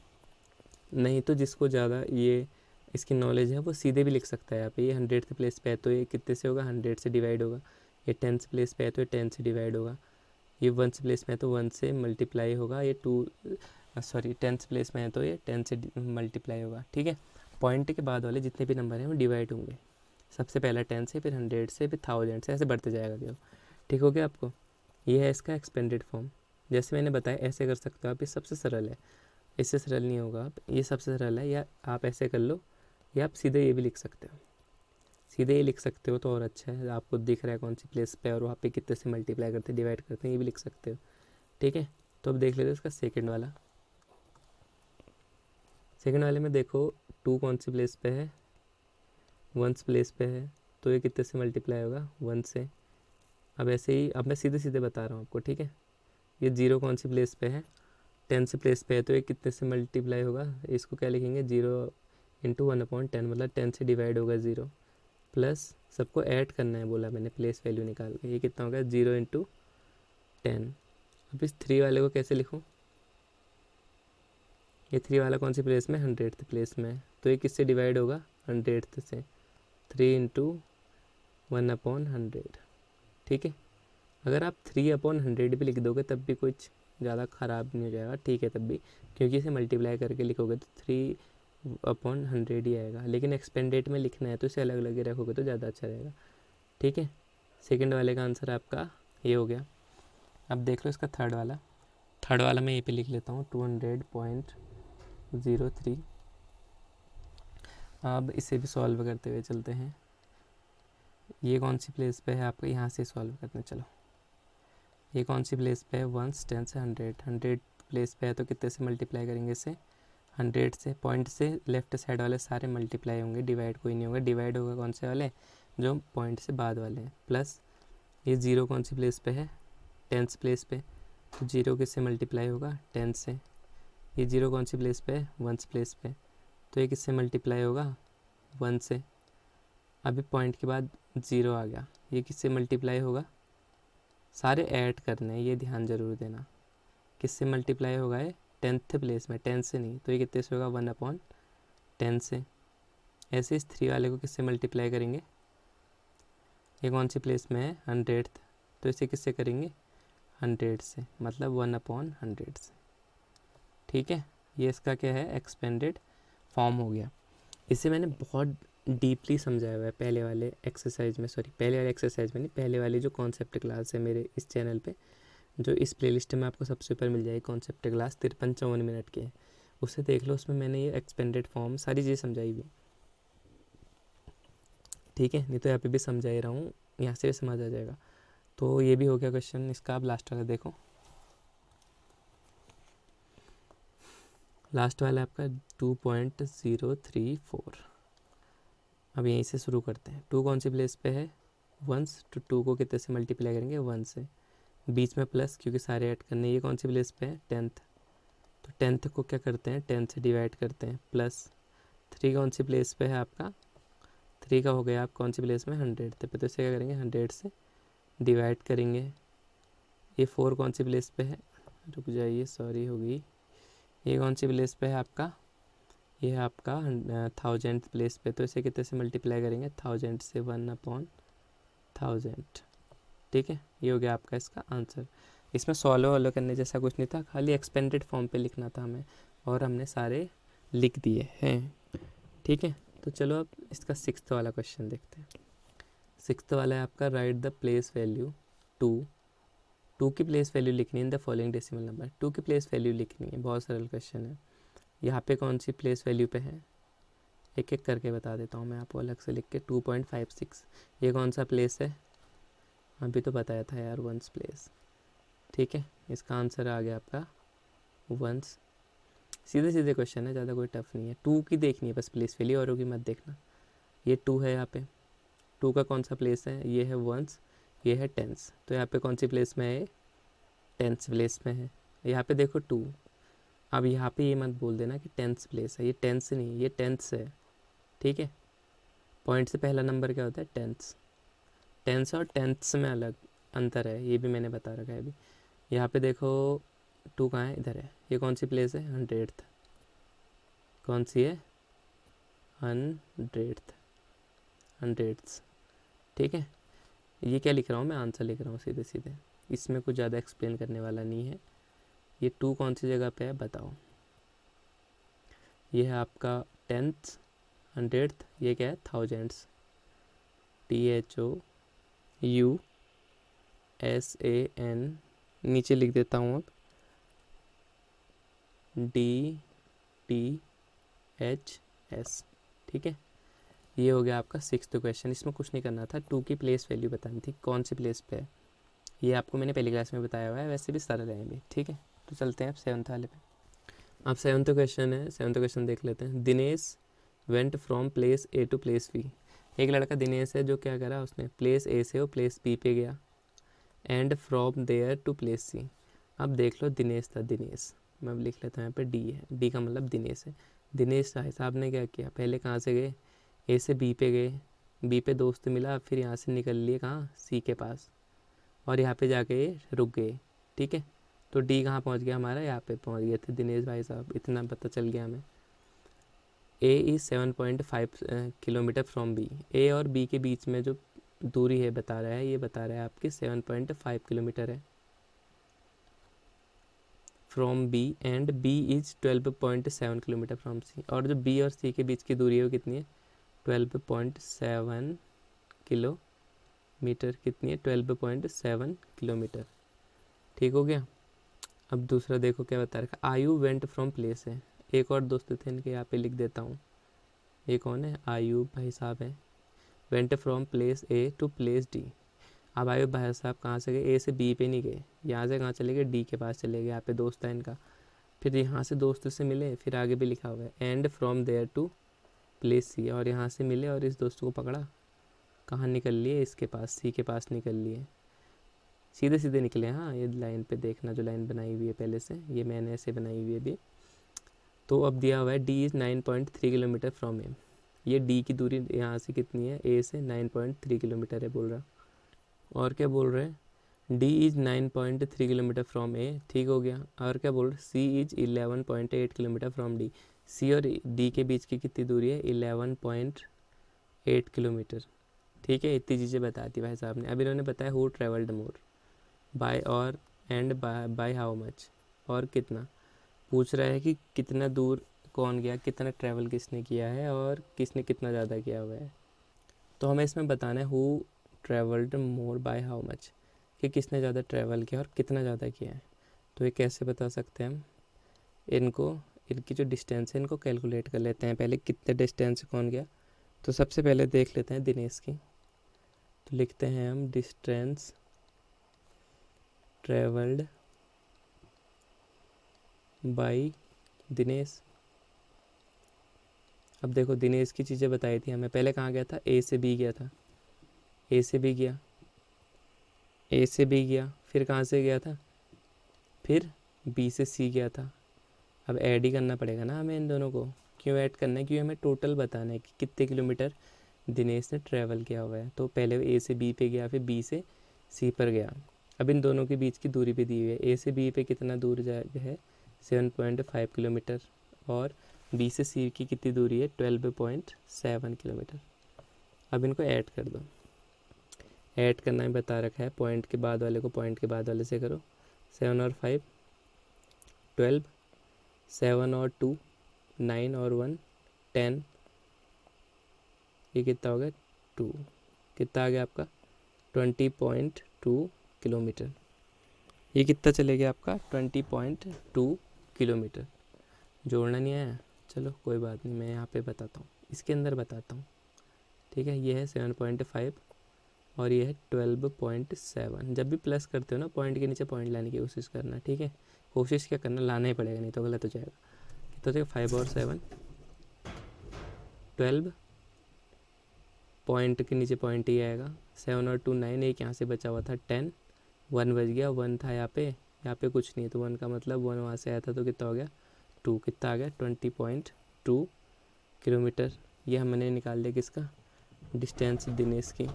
नहीं तो जिसको ज़्यादा ये इसकी नॉलेज है वो सीधे भी लिख सकता है। यहाँ पे ये 100th प्लेस पे है तो ये कितने से होगा 100 से डिवाइड होगा, ये 10th प्लेस पे है तो ये 10 से डिवाइड होगा, ये 1st प्लेस में है तो 1 से मल्टीप्लाई होगा, ये 10th प्लेस में है तो ये 10 से मल्टीप्लाई होगा, ठीक है। पॉइंट के बाद वाले जितने भी नंबर हैं वो डिवाइड होंगे, सबसे पहला 10 से, फिर 100 से, फिर 1000 से, ऐसे बढ़ते जाएगा देखो, ठीक हो गया आपको। ये है इसका एक्सपेंडेड फॉर्म, जैसे मैंने बताया ऐसे कर सकते हो आप, ये सबसे सरल है, इससे सरल नहीं होगा आप, ये सबसे सरल है। या आप ऐसे कर लो, या आप सीधे ये भी लिख सकते हो, सीधे ये लिख सकते हो तो और अच्छा है, आपको दिख रहा है कौन सी प्लेस पे और वहाँ पे कितने से मल्टीप्लाई करते हैं डिवाइड करते हैं, ये भी लिख सकते हो, ठीक है। तो अब देख लेते हैं इसका सेकंड वाला। सेकंड वाले में देखो 2 कौन सी प्लेस पे है 1 प्लेस पे है, तो ये कितने से मल्टीप्लाई होगा 1 से। अब ऐसे ही, अब मैं सीधे सीधे बता रहा हूँ आपको, ठीक है। ये 0 कौन सी प्लेस पे है 10 प्लेस पे है, तो ये कितने से मल्टीप्लाई होगा, इसको क्या लिखेंगे 0 × 1/10, मतलब 10 से डिवाइड होगा 0, प्लस सबको ऐड करना है बोला मैंने प्लेस वैल्यू निकाल के, ये कितना होगा 0 × 10। अब इस 3 वाले को कैसे लिखूँ, ये 3 वाला कौन सी प्लेस में 100th प्लेस में है, तो ये किससे डिवाइड होगा 100th से, 3 × 1/100, ठीक है। अगर आप 3/100 भी लिख दोगे तब भी कुछ ज़्यादा ख़राब नहीं हो जाएगा, ठीक है तब भी, क्योंकि इसे मल्टीप्लाई करके लिखोगे तो 3 अपॉन 100 ही आएगा, लेकिन एक्सपेंडेड में लिखना है तो इसे अलग अलग ही रखोगे तो ज़्यादा अच्छा रहेगा। ठीक है, सेकंड वाले का आंसर आपका ये हो गया। अब देख लो इसका थर्ड वाला मैं ये पे लिख लेता हूँ 200.03। अब इसे भी सॉल्व करते हुए चलते हैं। ये कौन सी प्लेस पे है आपका, यहाँ से सॉल्व करते हैं। चलो, ये कौन सी प्लेस पे है, 1 10 से 100 प्लेस पे है तो कितने से मल्टीप्लाई करेंगे इसे, 100 से। पॉइंट से लेफ्ट साइड वाले सारे मल्टीप्लाई होंगे, डिवाइड कोई नहीं होगा। डिवाइड होगा कौन से वाले, जो पॉइंट से बाद वाले हैं। प्लस ये 0 कौन सी प्लेस पे है, 10th प्लेस पे, तो 0 किससे मल्टीप्लाई होगा, 10 से। ये 0 कौन सी प्लेस पे है, 1st प्लेस पे, तो ये किससे मल्टीप्लाई होगा, 1 से। अभी पॉइंट के बाद 0 आ गया, ये किससे मल्टीप्लाई होगा, सारे ऐड करने हैं, ये ध्यान जरूर देना। किससे मल्टीप्लाई होगा ये, 10th प्लेस में, 10 से नहीं, तो ये कितने से होगा, 1/10 से। ऐसे इस 3 वाले को किससे मल्टीप्लाई करेंगे, ये कौन सी प्लेस में है, 100th, तो इसे किससे करेंगे, 100 से, मतलब 1/100 से। ठीक है, ये इसका क्या है, एक्सपेंडेड फॉर्म हो गया। इसे मैंने बहुत डीपली समझाया हुआ है पहले वाले एक्सरसाइज में, नहीं, पहले वाली जो कॉन्सेप्ट क्लास है मेरे इस चैनल पे, जो इस प्लेलिस्ट में आपको सबसे ऊपर मिल जाएगी, कॉन्सेप्ट क्लास 53-54 मिनट की है, उसे देख लो। उसमें मैंने ये एक्सपेंडेड फॉर्म सारी चीज़ें समझाई हुई। ठीक है, नहीं तो यहाँ पे भी समझा ही रहा हूँ, यहाँ से भी समझ आ जाएगा। तो ये भी हो गया क्वेश्चन इसका। अब लास्ट वाला देखो, लास्ट वाला आपका 2.034। अब यहीं से शुरू करते हैं। 2 कौन सी प्लेस पे है, 1, तो 2 को कितने से मल्टीप्लाई करेंगे, 1 से। बीच में प्लस क्योंकि सारे ऐड करने। ये कौन सी प्लेस पे है, 10th, तो 10th को क्या करते हैं, 10 से डिवाइड करते हैं। प्लस 3 कौन सी प्लेस पे है आपका, 3 का हो गया आप कौन सी प्लेस में, 100th पे, तो इसे क्या करेंगे, 100 से डिवाइड करेंगे। ये 4 कौन सी प्लेस पे है, रुक जाइए, सॉरी होगी, ये कौन सी प्लेस पे है आपका, ये है आपका 1000th प्लेस पे, तो इसे कितने से मल्टीप्लाई करेंगे, 1000 से, 1/1000। ठीक है, ये हो गया आपका इसका आंसर। इसमें सॉल्व करने जैसा कुछ नहीं था, खाली एक्सपेंडेड फॉर्म पे लिखना था हमें, और हमने सारे लिख दिए हैं। ठीक है, तो चलो अब इसका 6th वाला क्वेश्चन देखते हैं। 6th वाला है आपका, राइट द प्लेस वैल्यू 2 की प्लेस वैल्यू लिखनी है in the following decimal number. 2 की प्लेस वैल्यू लिखनी है, बहुत सरल क्वेश्चन है। यहाँ पे कौन सी प्लेस वैल्यू पे है, एक एक करके बता देता हूँ मैं आपको अलग से लिख के। 2.56, ये कौन सा प्लेस है, अभी तो बताया था यार, 1st प्लेस। ठीक है, इसका आंसर आ गया आपका 1st। सीधे सीधे क्वेश्चन है, ज़्यादा कोई टफ नहीं है। 2 की देखनी है बस प्लेस वैल्यू, औरों की मत देखना। ये 2 है यहाँ पे, 2 का कौन सा प्लेस है, ये है 1st, ये है 10th, तो यहाँ पे कौन सी प्लेस में है, 10th प्लेस में है। यहाँ पे देखो 2, अब यहाँ पे ये मत बोल देना कि 10th प्लेस है, ये 10th नहीं, ये 10th है। ठीक है, पॉइंट से पहला नंबर क्या होता है, 10th और 10th में अलग अंतर है, ये भी मैंने बता रखा है अभी। यहाँ पे देखो 2 कहाँ है, इधर है। ये कौन सी प्लेस है, 100th, कौन सी है, 100th। ठीक है, ये क्या लिख रहा हूँ मैं, आंसर लिख रहा हूँ सीधे सीधे, इसमें कुछ ज़्यादा एक्सप्लेन करने वाला नहीं है। ये 2 कौन सी जगह पे है बताओ, ये है आपका 10th, 100th, ये क्या है, thousands, THOUSAN, नीचे लिख देता हूँ अब, DTHS। ठीक है, ये हो गया आपका 6th क्वेश्चन। इसमें कुछ नहीं करना था, 2 की प्लेस वैल्यू बतानी थी, कौन सी प्लेस पे है, ये आपको मैंने पहली क्लास में बताया हुआ है, वैसे भी सरल है भी। ठीक है, तो चलते हैं अब 7th वाले पे। अब 7th क्वेश्चन है, 7th क्वेश्चन देख लेते हैं। Dinesh went from place A to place B. एक लड़का दिनेश है जो क्या करा, उसने प्लेस ए से वो प्लेस बी पे गया, and from there to place C. अब देख लो दिनेश था, दिनेश, मैं अब लिख लेता हूँ यहाँ पे डी है, डी का मतलब दिनेश है। दिनेश साहब ने क्या किया, पहले कहाँ से गए, ए से बी पे गए, बी पे दोस्त मिला, फिर यहाँ से निकल लिए कहाँ, सी के पास, और यहाँ पे जाके रुक गए। ठीक है, तो डी कहाँ पहुँच गया हमारा, यहाँ पे पहुँच गए थे दिनेश भाई साहब, इतना पता चल गया हमें। A is 7.5 kilometre from B. A और बी के बीच में जो दूरी है बता रहा है, ये बता रहा है आपकी 7.5 किलोमीटर है। From B and B is 12.7 kilometre from C. और जो बी और सी के बीच की दूरी है वो कितनी है? 12.7 किलोमीटर। कितनी है? 12.7 किलोमीटर। ठीक हो गया। अब दूसरा देखो क्या बता रखा, आयु वेंट फ्रॉम प्लेस है। एक और दोस्त थे इनके, यहाँ पे लिख देता हूँ। ये कौन है? आयुब भाई साहब है। Went from place A to place D. अब आयुब भाई साहब कहाँ से गए? ए से बी पे नहीं गए, यहाँ से कहाँ चले गए? डी के पास चले गए। यहाँ पे दोस्त है इनका। फिर यहाँ से दोस्त से मिले, फिर आगे भी लिखा हुआ है and from there to place C. और यहाँ से मिले और इस दोस्त को पकड़ा, कहाँ निकल लिए? इसके पास, सी के पास निकल लिए। सीधे सीधे निकले। हाँ, ये लाइन पे देखना, जो लाइन बनाई हुई है पहले से, ये मैंने ऐसे बनाई हुई है अभी। तो अब दिया हुआ है डी इज़ 9.3 किलोमीटर फ्रॉम ए। ये डी की दूरी यहाँ से कितनी है? ए से 9.3 किलोमीटर है बोल रहा। और क्या बोल रहे हैं? डी इज़ 9.3 किलोमीटर फ्रॉम ए। ठीक हो गया। और क्या बोल रहे? सी इज़ 11.8 किलोमीटर फ्रॉम डी। सी और डी के बीच की कितनी दूरी है? 11.8 किलोमीटर। ठीक है, इतनी चीज़ें बता दी भाई साहब ने। अब इन्होंने बताया हु ट्रेवल्ड मोर, बाय और एंड बाय हाउ मच, और कितना। पूछ रहा है कि कितना दूर कौन गया, कितना ट्रैवल किसने किया है और किसने कितना ज़्यादा किया हुआ है। तो हमें इसमें बताना है who travelled more by how much, कि किसने ज़्यादा ट्रैवल किया और कितना ज़्यादा किया है। तो ये कैसे बता सकते हैं हम? इनकी जो डिस्टेंस है इनको कैलकुलेट कर लेते हैं पहले, कितने डिस्टेंस से कौन गया। तो सबसे पहले देख लेते हैं दिनेश की। तो लिखते हैं हम डिस्टेंस ट्रैवल्ड बाई दिनेश। अब देखो दिनेश की चीज़ें बताई थी हमें। पहले कहाँ गया था? ए से बी गया था। ए से बी गया, ए से बी गया, फिर कहाँ से गया था? फिर बी से सी गया था। अब ऐड ही करना पड़ेगा ना हमें इन दोनों को। क्यों ऐड करना है? क्योंकि हमें टोटल बताना है कि कितने किलोमीटर दिनेश ने ट्रैवल किया हुआ है। तो पहले ए से बी पे गया, फिर बी से सी पर गया। अब इन दोनों के बीच की दूरी पे दी हुई है। ए से बी पे कितना दूर है? 7.5 किलोमीटर। और बी से सी की कितनी दूरी है? 12.7 किलोमीटर। अब इनको ऐड कर दो। ऐड करना ही बता रखा है, पॉइंट के बाद वाले को पॉइंट के बाद वाले से करो। 7 और 5 12, 7 और 2 9 और 1 10। ये कितना हो गया? 2। कितना आ गया आपका? 20.2 किलोमीटर। ये कितना चले गया आपका? 20.2 किलोमीटर। जोड़ना नहीं आया? चलो कोई बात नहीं, मैं यहाँ पे बताता हूँ, इसके अंदर बताता हूँ। ठीक है, ये है 7.5 और ये है 12.7। जब भी प्लस करते हो ना, पॉइंट के नीचे पॉइंट लाने की कोशिश करना। ठीक है, कोशिश क्या करना, लाना ही पड़ेगा, नहीं तो गलत हो जाएगा। कितना हो जाएगा? 5 और 7 12, पॉइंट के नीचे पॉइंट ही आएगा। 7 और 2 9, एक यहाँ से बचा हुआ था 10, 1 बच गया, 1 था यहाँ पे कुछ नहीं है, तो 1 का मतलब 1 वहाँ से आया था, तो कितना हो गया? 2। कितना आ गया? 20.2 किलोमीटर। ये हमने निकाल लिया किसका? डिस्टेंस दिनेश की।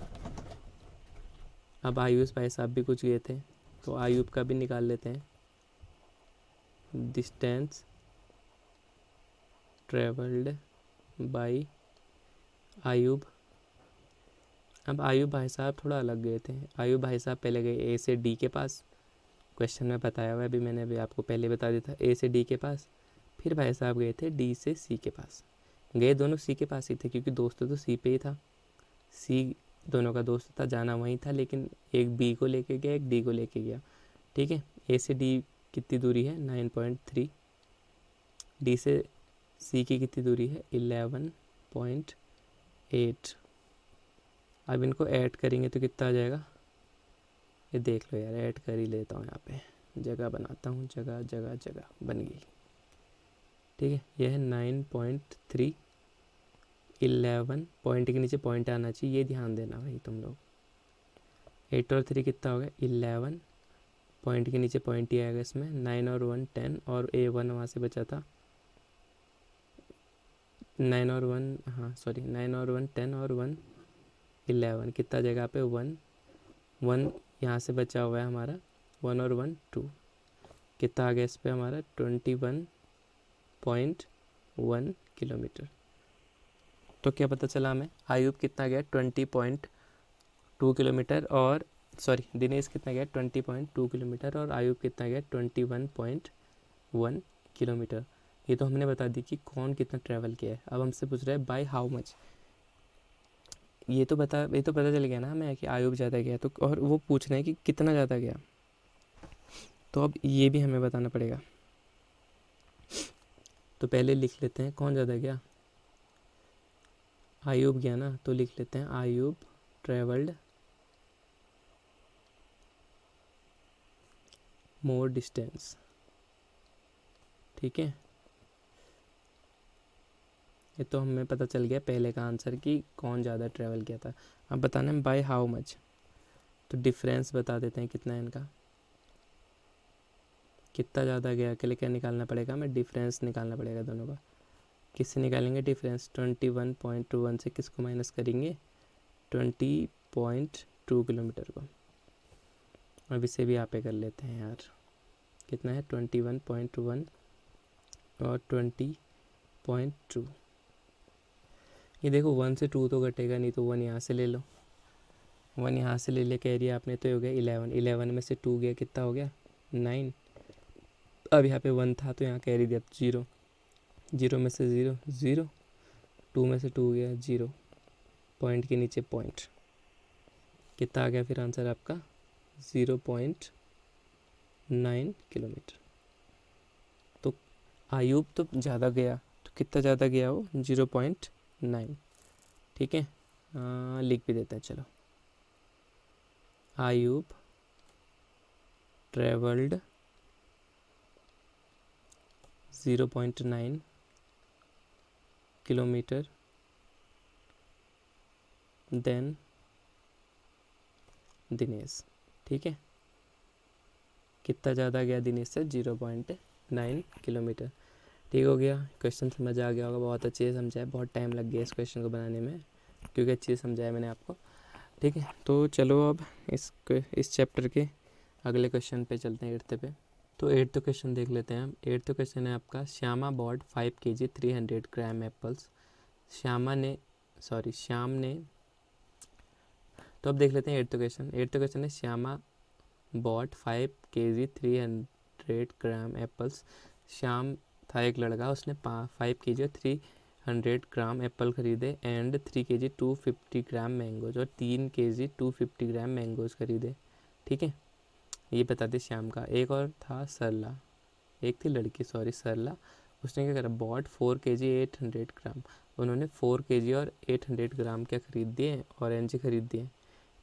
अब आयुष भाई साहब भी कुछ गए थे, तो आयुब का भी निकाल लेते हैं। Distance travelled by Ayub. अब आयुब भाई साहब थोड़ा अलग गए थे। आयुब भाई साहब पहले गए ए से डी के पास, क्वेश्चन में बताया हुआ है, अभी मैंने आपको पहले बता दिया था, ए से डी के पास। फिर भाई साहब गए थे डी से सी के पास। गए दोनों सी के पास ही थे, क्योंकि दोस्त तो सी पे ही था। सी दोनों का दोस्त था, जाना वहीं था, लेकिन एक बी को लेके गया, एक डी को लेके गया। ठीक है, ए से डी कितनी दूरी है? 9.3। डी से सी की कितनी दूरी है? 11.8। अब इनको ऐड करेंगे तो कितना आ जाएगा? ये देख लो यार, ऐड कर ही लेता हूँ, यहाँ पे जगह बनाता हूँ, जगह जगह जगह बन गई। ठीक है, यह है 9.3। 11 पॉइंट के नीचे पॉइंट आना चाहिए, ये ध्यान देना भाई तुम लोग। 8 और 3 कितना हो गया? 11, पॉइंट के नीचे पॉइंट ही आएगा इसमें। 9 और 1 10, और A1 वहाँ से बचा था। 9 और 1 हाँ सॉरी 9 और 1 10 और 1 11। कितना जगह पे? 1 यहाँ से बचा हुआ है हमारा। 1 और 1 2। कितना आ गया इस पर हमारा? 21.1 किलोमीटर। तो क्या पता चला हमें? आयुब कितना गया? 20.2 किलोमीटर, और दिनेश कितना गया? 20.2 किलोमीटर, और आयुब कितना गया? 21.1 1 किलोमीटर। ये तो हमने बता दी कि कौन कितना ट्रैवल किया है। अब हमसे पूछ रहा है बाय हाउ मच। ये तो पता चल गया ना हमें कि आयुब ज़्यादा गया, तो और वो पूछ रहे हैं कि कितना ज़्यादा गया, तो अब ये भी हमें बताना पड़ेगा। तो पहले लिख लेते हैं कौन ज़्यादा गया। आयुब गया ना, तो लिख लेते हैं आयुब ट्रेवल्ड मोर डिस्टेंस। ठीक है, ये तो हमें पता चल गया पहले का आंसर कि कौन ज़्यादा ट्रैवल किया था। अब बताना है बाय हाउ मच, तो डिफरेंस बता देते हैं कितना है इनका। कितना ज़्यादा गया के लिए क्या निकालना पड़ेगा, हमें डिफरेंस निकालना पड़ेगा दोनों का। किससे निकालेंगे डिफरेंस, 21.21 से किसको माइनस करेंगे, 20.2 किलोमीटर को। अब इसे भी यहाँ पे कर लेते हैं यार, कितना है 21.1 और 20.2। ये देखो 1 से 2 तो घटेगा नहीं, तो 1 यहाँ से ले लो, 1 यहाँ से ले कह रही है आपने, तो हो गया 11। 11 में से 2 गया, कितना हो गया 9। अब यहाँ पे 1 था तो यहाँ कैरी दिया 0, 0 में से 0 0, 2 में से 2 गया 0, पॉइंट के नीचे पॉइंट, कितना आ गया फिर आंसर आपका 0.9 किलोमीटर। तो आयुब तो ज़्यादा गया, तो कितना ज़्यादा गया वो 0.9। ठीक है, लिख भी देते हैं चलो। Ayub travelled 0.9 kilometre than Dinesh. ठीक है, कितना ज़्यादा गया दिनेश से 0.9 किलोमीटर। ठीक हो गया, क्वेश्चन समझ आ गया होगा, बहुत अच्छे से समझा है, बहुत टाइम लग गया इस क्वेश्चन को बनाने में क्योंकि अच्छे से समझाया मैंने आपको। ठीक है, तो चलो अब इस चैप्टर के अगले क्वेश्चन पे चलते हैं, 8th पे। तो 8th क्वेश्चन देख लेते हैं हम। 8th क्वेश्चन है आपका, श्यामा बॉट 5 kg 300 ग्राम एप्पल्स। श्याम ने, तो अब देख लेते हैं 8th क्वेश्चन। 8th क्वेश्चन है श्यामा बॉट 5 kg 300 ग्राम एप्पल्स। श्याम था एक लड़का, उसने 5 kg और 300 ग्राम एप्पल खरीदे एंड 3 kg 250 ग्राम मैंगोज, और 3 kg 250 ग्राम मैंगोज खरीदे। ठीक है, ये बता दे श्याम का। एक और था सरला, एक थी लड़की सरला, उसने क्या करा, बॉट 4 kg 800 ग्राम। उन्होंने 4 kg और 800 ग्राम क्या खरीद दिए, ऑरेंज खरीद दिए,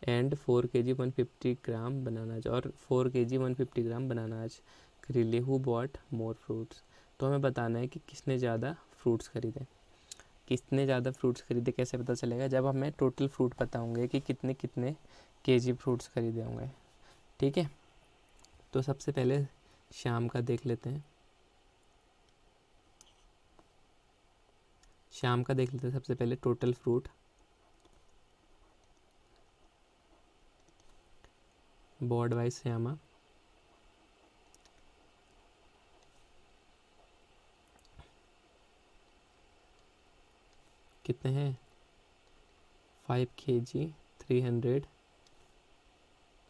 एंड 4 kg 150 ग्राम बनानाज, और 4 kg 150 ग्राम बनानाज खरीद लिए। हु बॉट मोर फ्रूट्स, तो हमें बताना है कि किसने ज़्यादा फ्रूट्स खरीदे। किसने ज़्यादा फ्रूट्स खरीदे कैसे पता चलेगा, जब हमें टोटल फ्रूट पता होंगे कि कितने कितने kg फ्रूट्स खरीदे होंगे। ठीक है, तो सबसे पहले शाम का देख लेते हैं। शाम का देख लेते हैं सबसे पहले total fruit. Bought by Shyama, कितने हैं 5 kg 300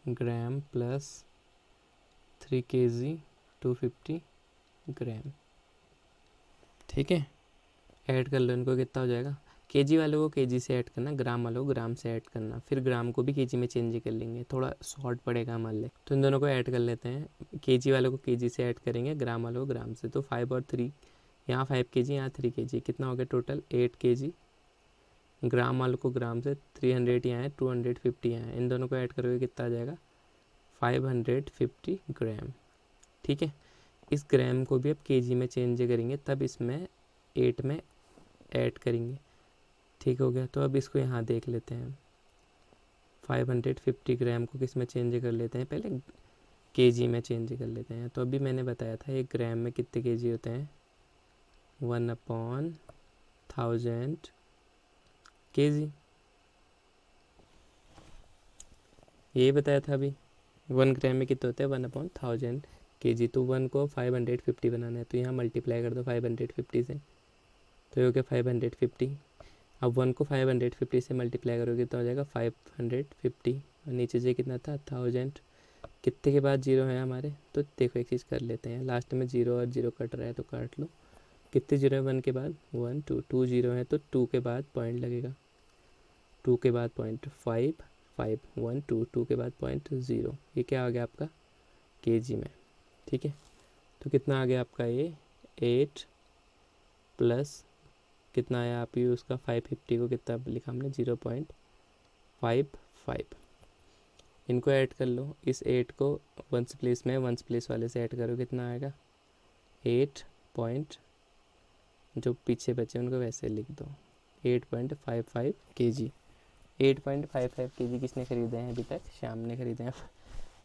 gram plus 3 kg 250 gram. ठीक है, ऐड कर लो इनको, कितना हो जाएगा। केजी वालों को केजी से ऐड करना, ग्राम वालों को ग्राम से ऐड करना, फिर ग्राम को भी केजी में चेंज कर लेंगे, थोड़ा शॉर्ट पड़ेगा मान ले। तो इन दोनों को ऐड कर लेते हैं, केजी वालों को केजी से ऐड करेंगे, ग्राम वालों को ग्राम से। तो 5 और 3, यहाँ 5 kg यहाँ 3 kg, कितना हो गया टोटल 8 kg। ग्राम वालों को ग्राम से 300 यहाँ है, 250 यहाँ है, इन दोनों को ऐड करोगे कितना आ जाएगा 550 ग्राम। ठीक है, इस ग्राम को भी अब केजी में चेंज करेंगे, तब इसमें 8 में ऐड करेंगे। ठीक हो गया, तो अब इसको यहाँ देख लेते हैं। 550 ग्राम को किस में चेंज कर लेते हैं, पहले केजी में चेंज कर लेते हैं। तो अभी मैंने बताया था एक ग्राम में कितने केजी होते हैं, 1/1000 केजी, यही बताया था अभी। 1 ग्राम में कितने होते हैं 1/1000 केजी। तो 1 को 550 बनाना है, तो यहाँ मल्टीप्लाई कर दो 550 से, तो ये हो गया 550। अब 1 को 550 से मल्टीप्लाई करोगे तो हो जाएगा 550, और नीचे से कितना था 1000 कितने के बाद जीरो है हमारे, तो देखो एक चीज़ कर लेते हैं, लास्ट में जीरो और जीरो कट रहा है तो काट लो। कितने जीरो है 1 के बाद, 1 2, 2 जीरो है तो 2 के बाद पॉइंट लगेगा, 2 के बाद पॉइंट, 5 5 1 2, 2 के बाद पॉइंट 0, ये क्या आ गया आपका केजी में। ठीक है, तो कितना आ गया आपका ये 8 प्लस कितना आया आप ही उसका 550 को कितना लिखा हमने 0.55। इनको ऐड कर लो, इस 8 को वंस प्लेस में वंस प्लेस वाले से ऐड करो, कितना आएगा 8 पॉइंट, जो पीछे बचे उनको वैसे लिख दो 8.55 kg। 8.55 kg किसने ख़रीदे हैं अभी तक, श्याम ने ख़रीदे हैं।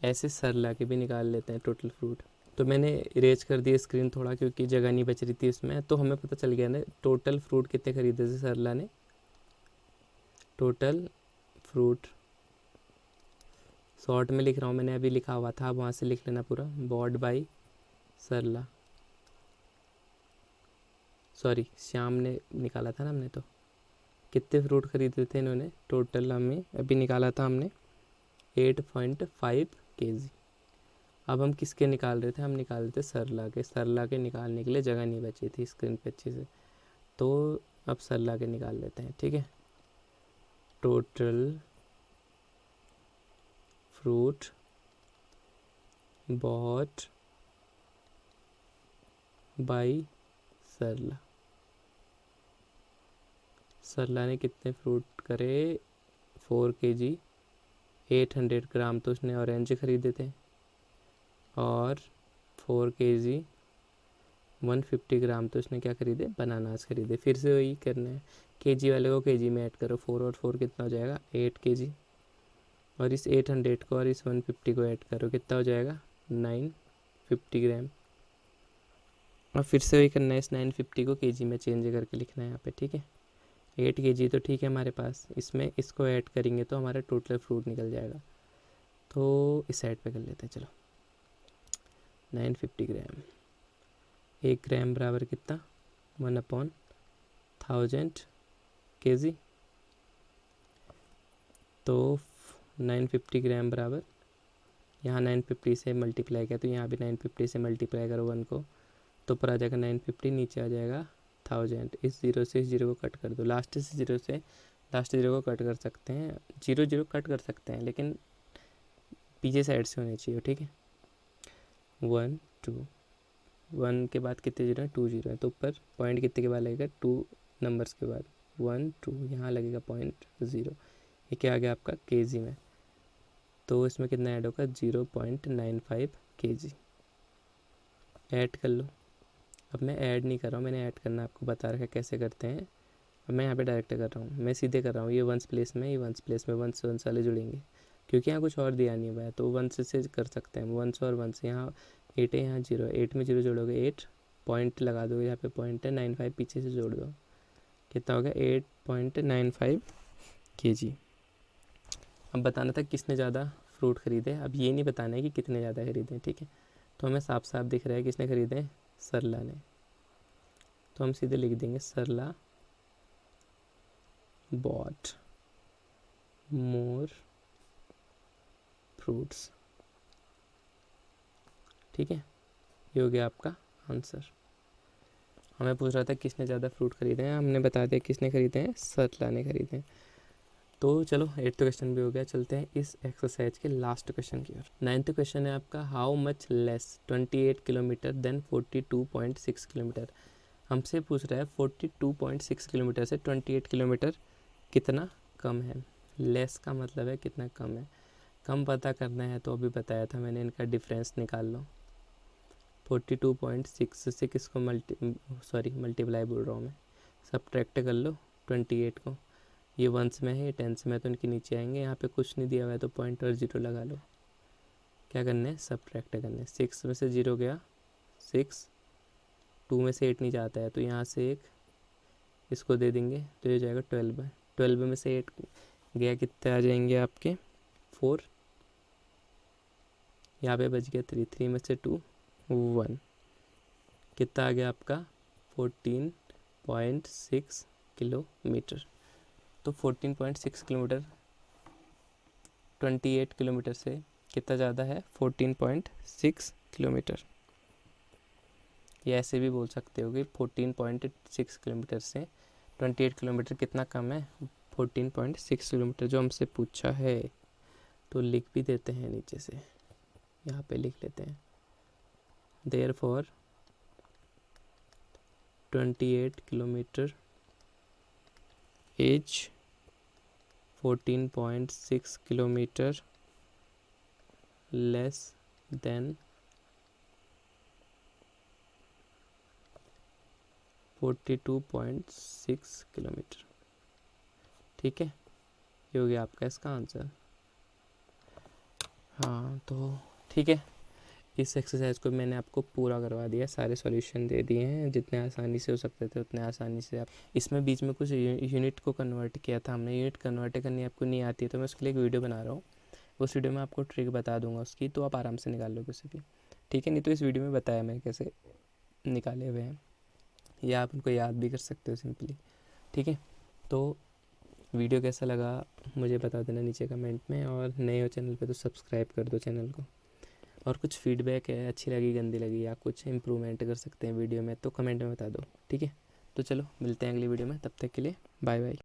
ऐसे सरला के भी निकाल लेते हैं टोटल फ्रूट। तो मैंने इरेज कर दी स्क्रीन थोड़ा क्योंकि जगह नहीं बच रही थी उसमें, तो हमें पता चल गया ना टोटल फ्रूट कितने ख़रीदे थे सरला ने। टोटल फ्रूट शॉर्ट में लिख रहा हूँ मैंने, अभी लिखा हुआ था, वहाँ से लिख लेना पूरा, bought by Sarla, sorry Shyam ने निकाला था ना हमने। तो कितने फ्रूट खरीदे थे इन्होंने, टोटल हमें अभी निकाला था हमने 8.5 kg। अब हम किसके निकाल रहे थे, हम निकाल रहे थे सरला के। सरला के निकालने के लिए जगह नहीं बची थी स्क्रीन पे अच्छे से, तो अब सरला के निकाल लेते हैं। ठीक है, टोटल फ्रूट बॉट बाई सरला। सरला ने कितने फ्रूट करे 4 kg, 800 ग्राम तो उसने ऑरेंज ख़रीदे थे, और 4 kg 150 ग्राम तो उसने क्या खरीदे, बनानास खरीदे। फिर से वही करना है, केजी वाले को केजी में ऐड करो, 4 और 4 कितना हो जाएगा 8 kg, और इस 800 को और इस 150 को ऐड करो, कितना हो जाएगा 950 ग्राम। और फिर से वही करना है, इस 950 को केजी में चेंज करके लिखना है यहाँ पे। ठीक है, 8 kg तो ठीक है हमारे पास, इसमें इसको ऐड करेंगे तो हमारा टोटल फ्रूट निकल जाएगा। तो इस साइड पे कर लेते हैं, चलो 950 ग्राम, 1 ग्राम बराबर कितना 1/1000 kg। तो 950 ग्राम बराबर, यहाँ 950 से मल्टीप्लाई किया तो यहाँ भी 950 से मल्टीप्लाई करो 1 को, तो ऊपर आ जाएगा 950, नीचे आ जाएगा 1000। इस जीरो से इस जीरो को कट कर दो, लास्ट से जीरो से लास्ट जीरो को कट कर सकते हैं, जीरो जीरो कट कर सकते हैं लेकिन पीछे साइड से होनी चाहिए। ठीक है, 1 2, 1 के बाद कितने जीरो है 2 जीरो है, तो ऊपर पॉइंट कितने के बाद लगेगा 2 नंबर्स के बाद 1 2, यहाँ लगेगा पॉइंट 0। ये क्या आ गया आपका केजी में, तो इसमें कितना ऐड होगा 0.95 kg। ऐड कर लो। अब मैं ऐड नहीं कर रहा हूँ, मैंने ऐड करना आपको बता रखा है कैसे करते हैं। अब मैं यहाँ पे डायरेक्ट कर रहा हूँ, मैं सीधे कर रहा हूँ, ये वंस प्लेस में, ये वंस प्लेस में वंस वंस वाले जुड़ेंगे क्योंकि यहाँ कुछ और दिया नहीं हुआ है, तो वंस से कर सकते हैं, वंस और वंस। यहाँ 8 है, यहाँ 0 है, 8 में 0 जोड़ोगे 8, पॉइंट लगा दो, यहाँ पे पॉइंट है 95 पीछे से जोड़ दो, कितना हो गया 8.95 kg। अब बताना था किसने ज़्यादा फ्रूट ख़रीदे, अब ये नहीं बताना है कि कितने ज़्यादा ख़रीदे। ठीक है, तो हमें साफ साफ दिख रहा है किसने ख़रीदे, सरला ने, तो हम सीधे लिख देंगे सरला बॉट मोर फ्रूट्स। ठीक है, ये हो गया आपका आंसर। हमें पूछ रहा था किसने ज़्यादा फ्रूट खरीदे हैं, हमने बता दिया किसने खरीदे हैं, सरला ने खरीदे हैं। तो चलो 8th क्वेश्चन भी हो गया, चलते हैं इस एक्सरसाइज के लास्ट क्वेश्चन की ओर। 9th क्वेश्चन है आपका, how much less 28 kilometre than 42.6 kilometre. हमसे पूछ रहा है 42.6 किलोमीटर से 28 किलोमीटर कितना कम है। लेस का मतलब है कितना कम है, कम पता करना है तो अभी बताया था मैंने, इनका डिफरेंस निकाल लो। 42.6 से किसको मल्टीप्लाई बोल रहा हूँ मैं, सब्ट्रैक्ट कर लो 28 को, ये वंस में है ये टेंस में है तो इनके नीचे आएंगे, यहाँ पे कुछ नहीं दिया हुआ है तो पॉइंट और 0 लगा लो। क्या करना है, सब्ट्रैक्ट करना है। 6 में से 0 गया 6, 2 में से 8 नहीं जाता है तो यहाँ से एक इसको दे देंगे तो ये जाएगा 12। 12 में से 8 गया, कितने आ जाएंगे आपके 4, यहाँ पे बच गया 3, 3 में से 2 1, कितना आ गया आपका 14.6 किलोमीटर। तो 14.6 किलोमीटर 28 किलोमीटर से कितना ज़्यादा है 14.6 किलोमीटर। ये ऐसे भी बोल सकते हो कि 14.6 किलोमीटर से 28 किलोमीटर कितना कम है, 14.6 किलोमीटर जो हमसे पूछा है। तो लिख भी देते हैं नीचे से, यहाँ पे लिख लेते हैं therefore 28 kilometre is 14.6 kilometre less than 42.6 kilometre. ठीक है, ये हो गया आपका इसका आंसर। हाँ तो ठीक है, इस एक्सरसाइज को मैंने आपको पूरा करवा दिया, सारे सॉल्यूशन दे दिए हैं, जितने आसानी से हो सकते थे उतने आसानी से। आप इसमें बीच में कुछ यूनिट को कन्वर्ट किया था हमने, यूनिट कन्वर्ट करनी आपको नहीं आती है तो मैं उसके लिए एक वीडियो बना रहा हूँ, उस वीडियो में आपको ट्रिक बता दूंगा उसकी, तो आप आराम से निकाल लो किसी भी। ठीक है, नहीं तो इस वीडियो में बताया मैं कैसे निकाले हुए हैं, या आप उनको याद भी कर सकते हो सिंपली। ठीक है, तो वीडियो कैसा लगा मुझे बता देना नीचे कमेंट में, और नए हो चैनल पे तो सब्सक्राइब कर दो चैनल को। और कुछ फीडबैक है, अच्छी लगी गंदी लगी या कुछ इम्प्रूवमेंट कर सकते हैं वीडियो में, तो कमेंट में बता दो। ठीक है, तो चलो मिलते हैं अगली वीडियो में, तब तक के लिए बाय बाय।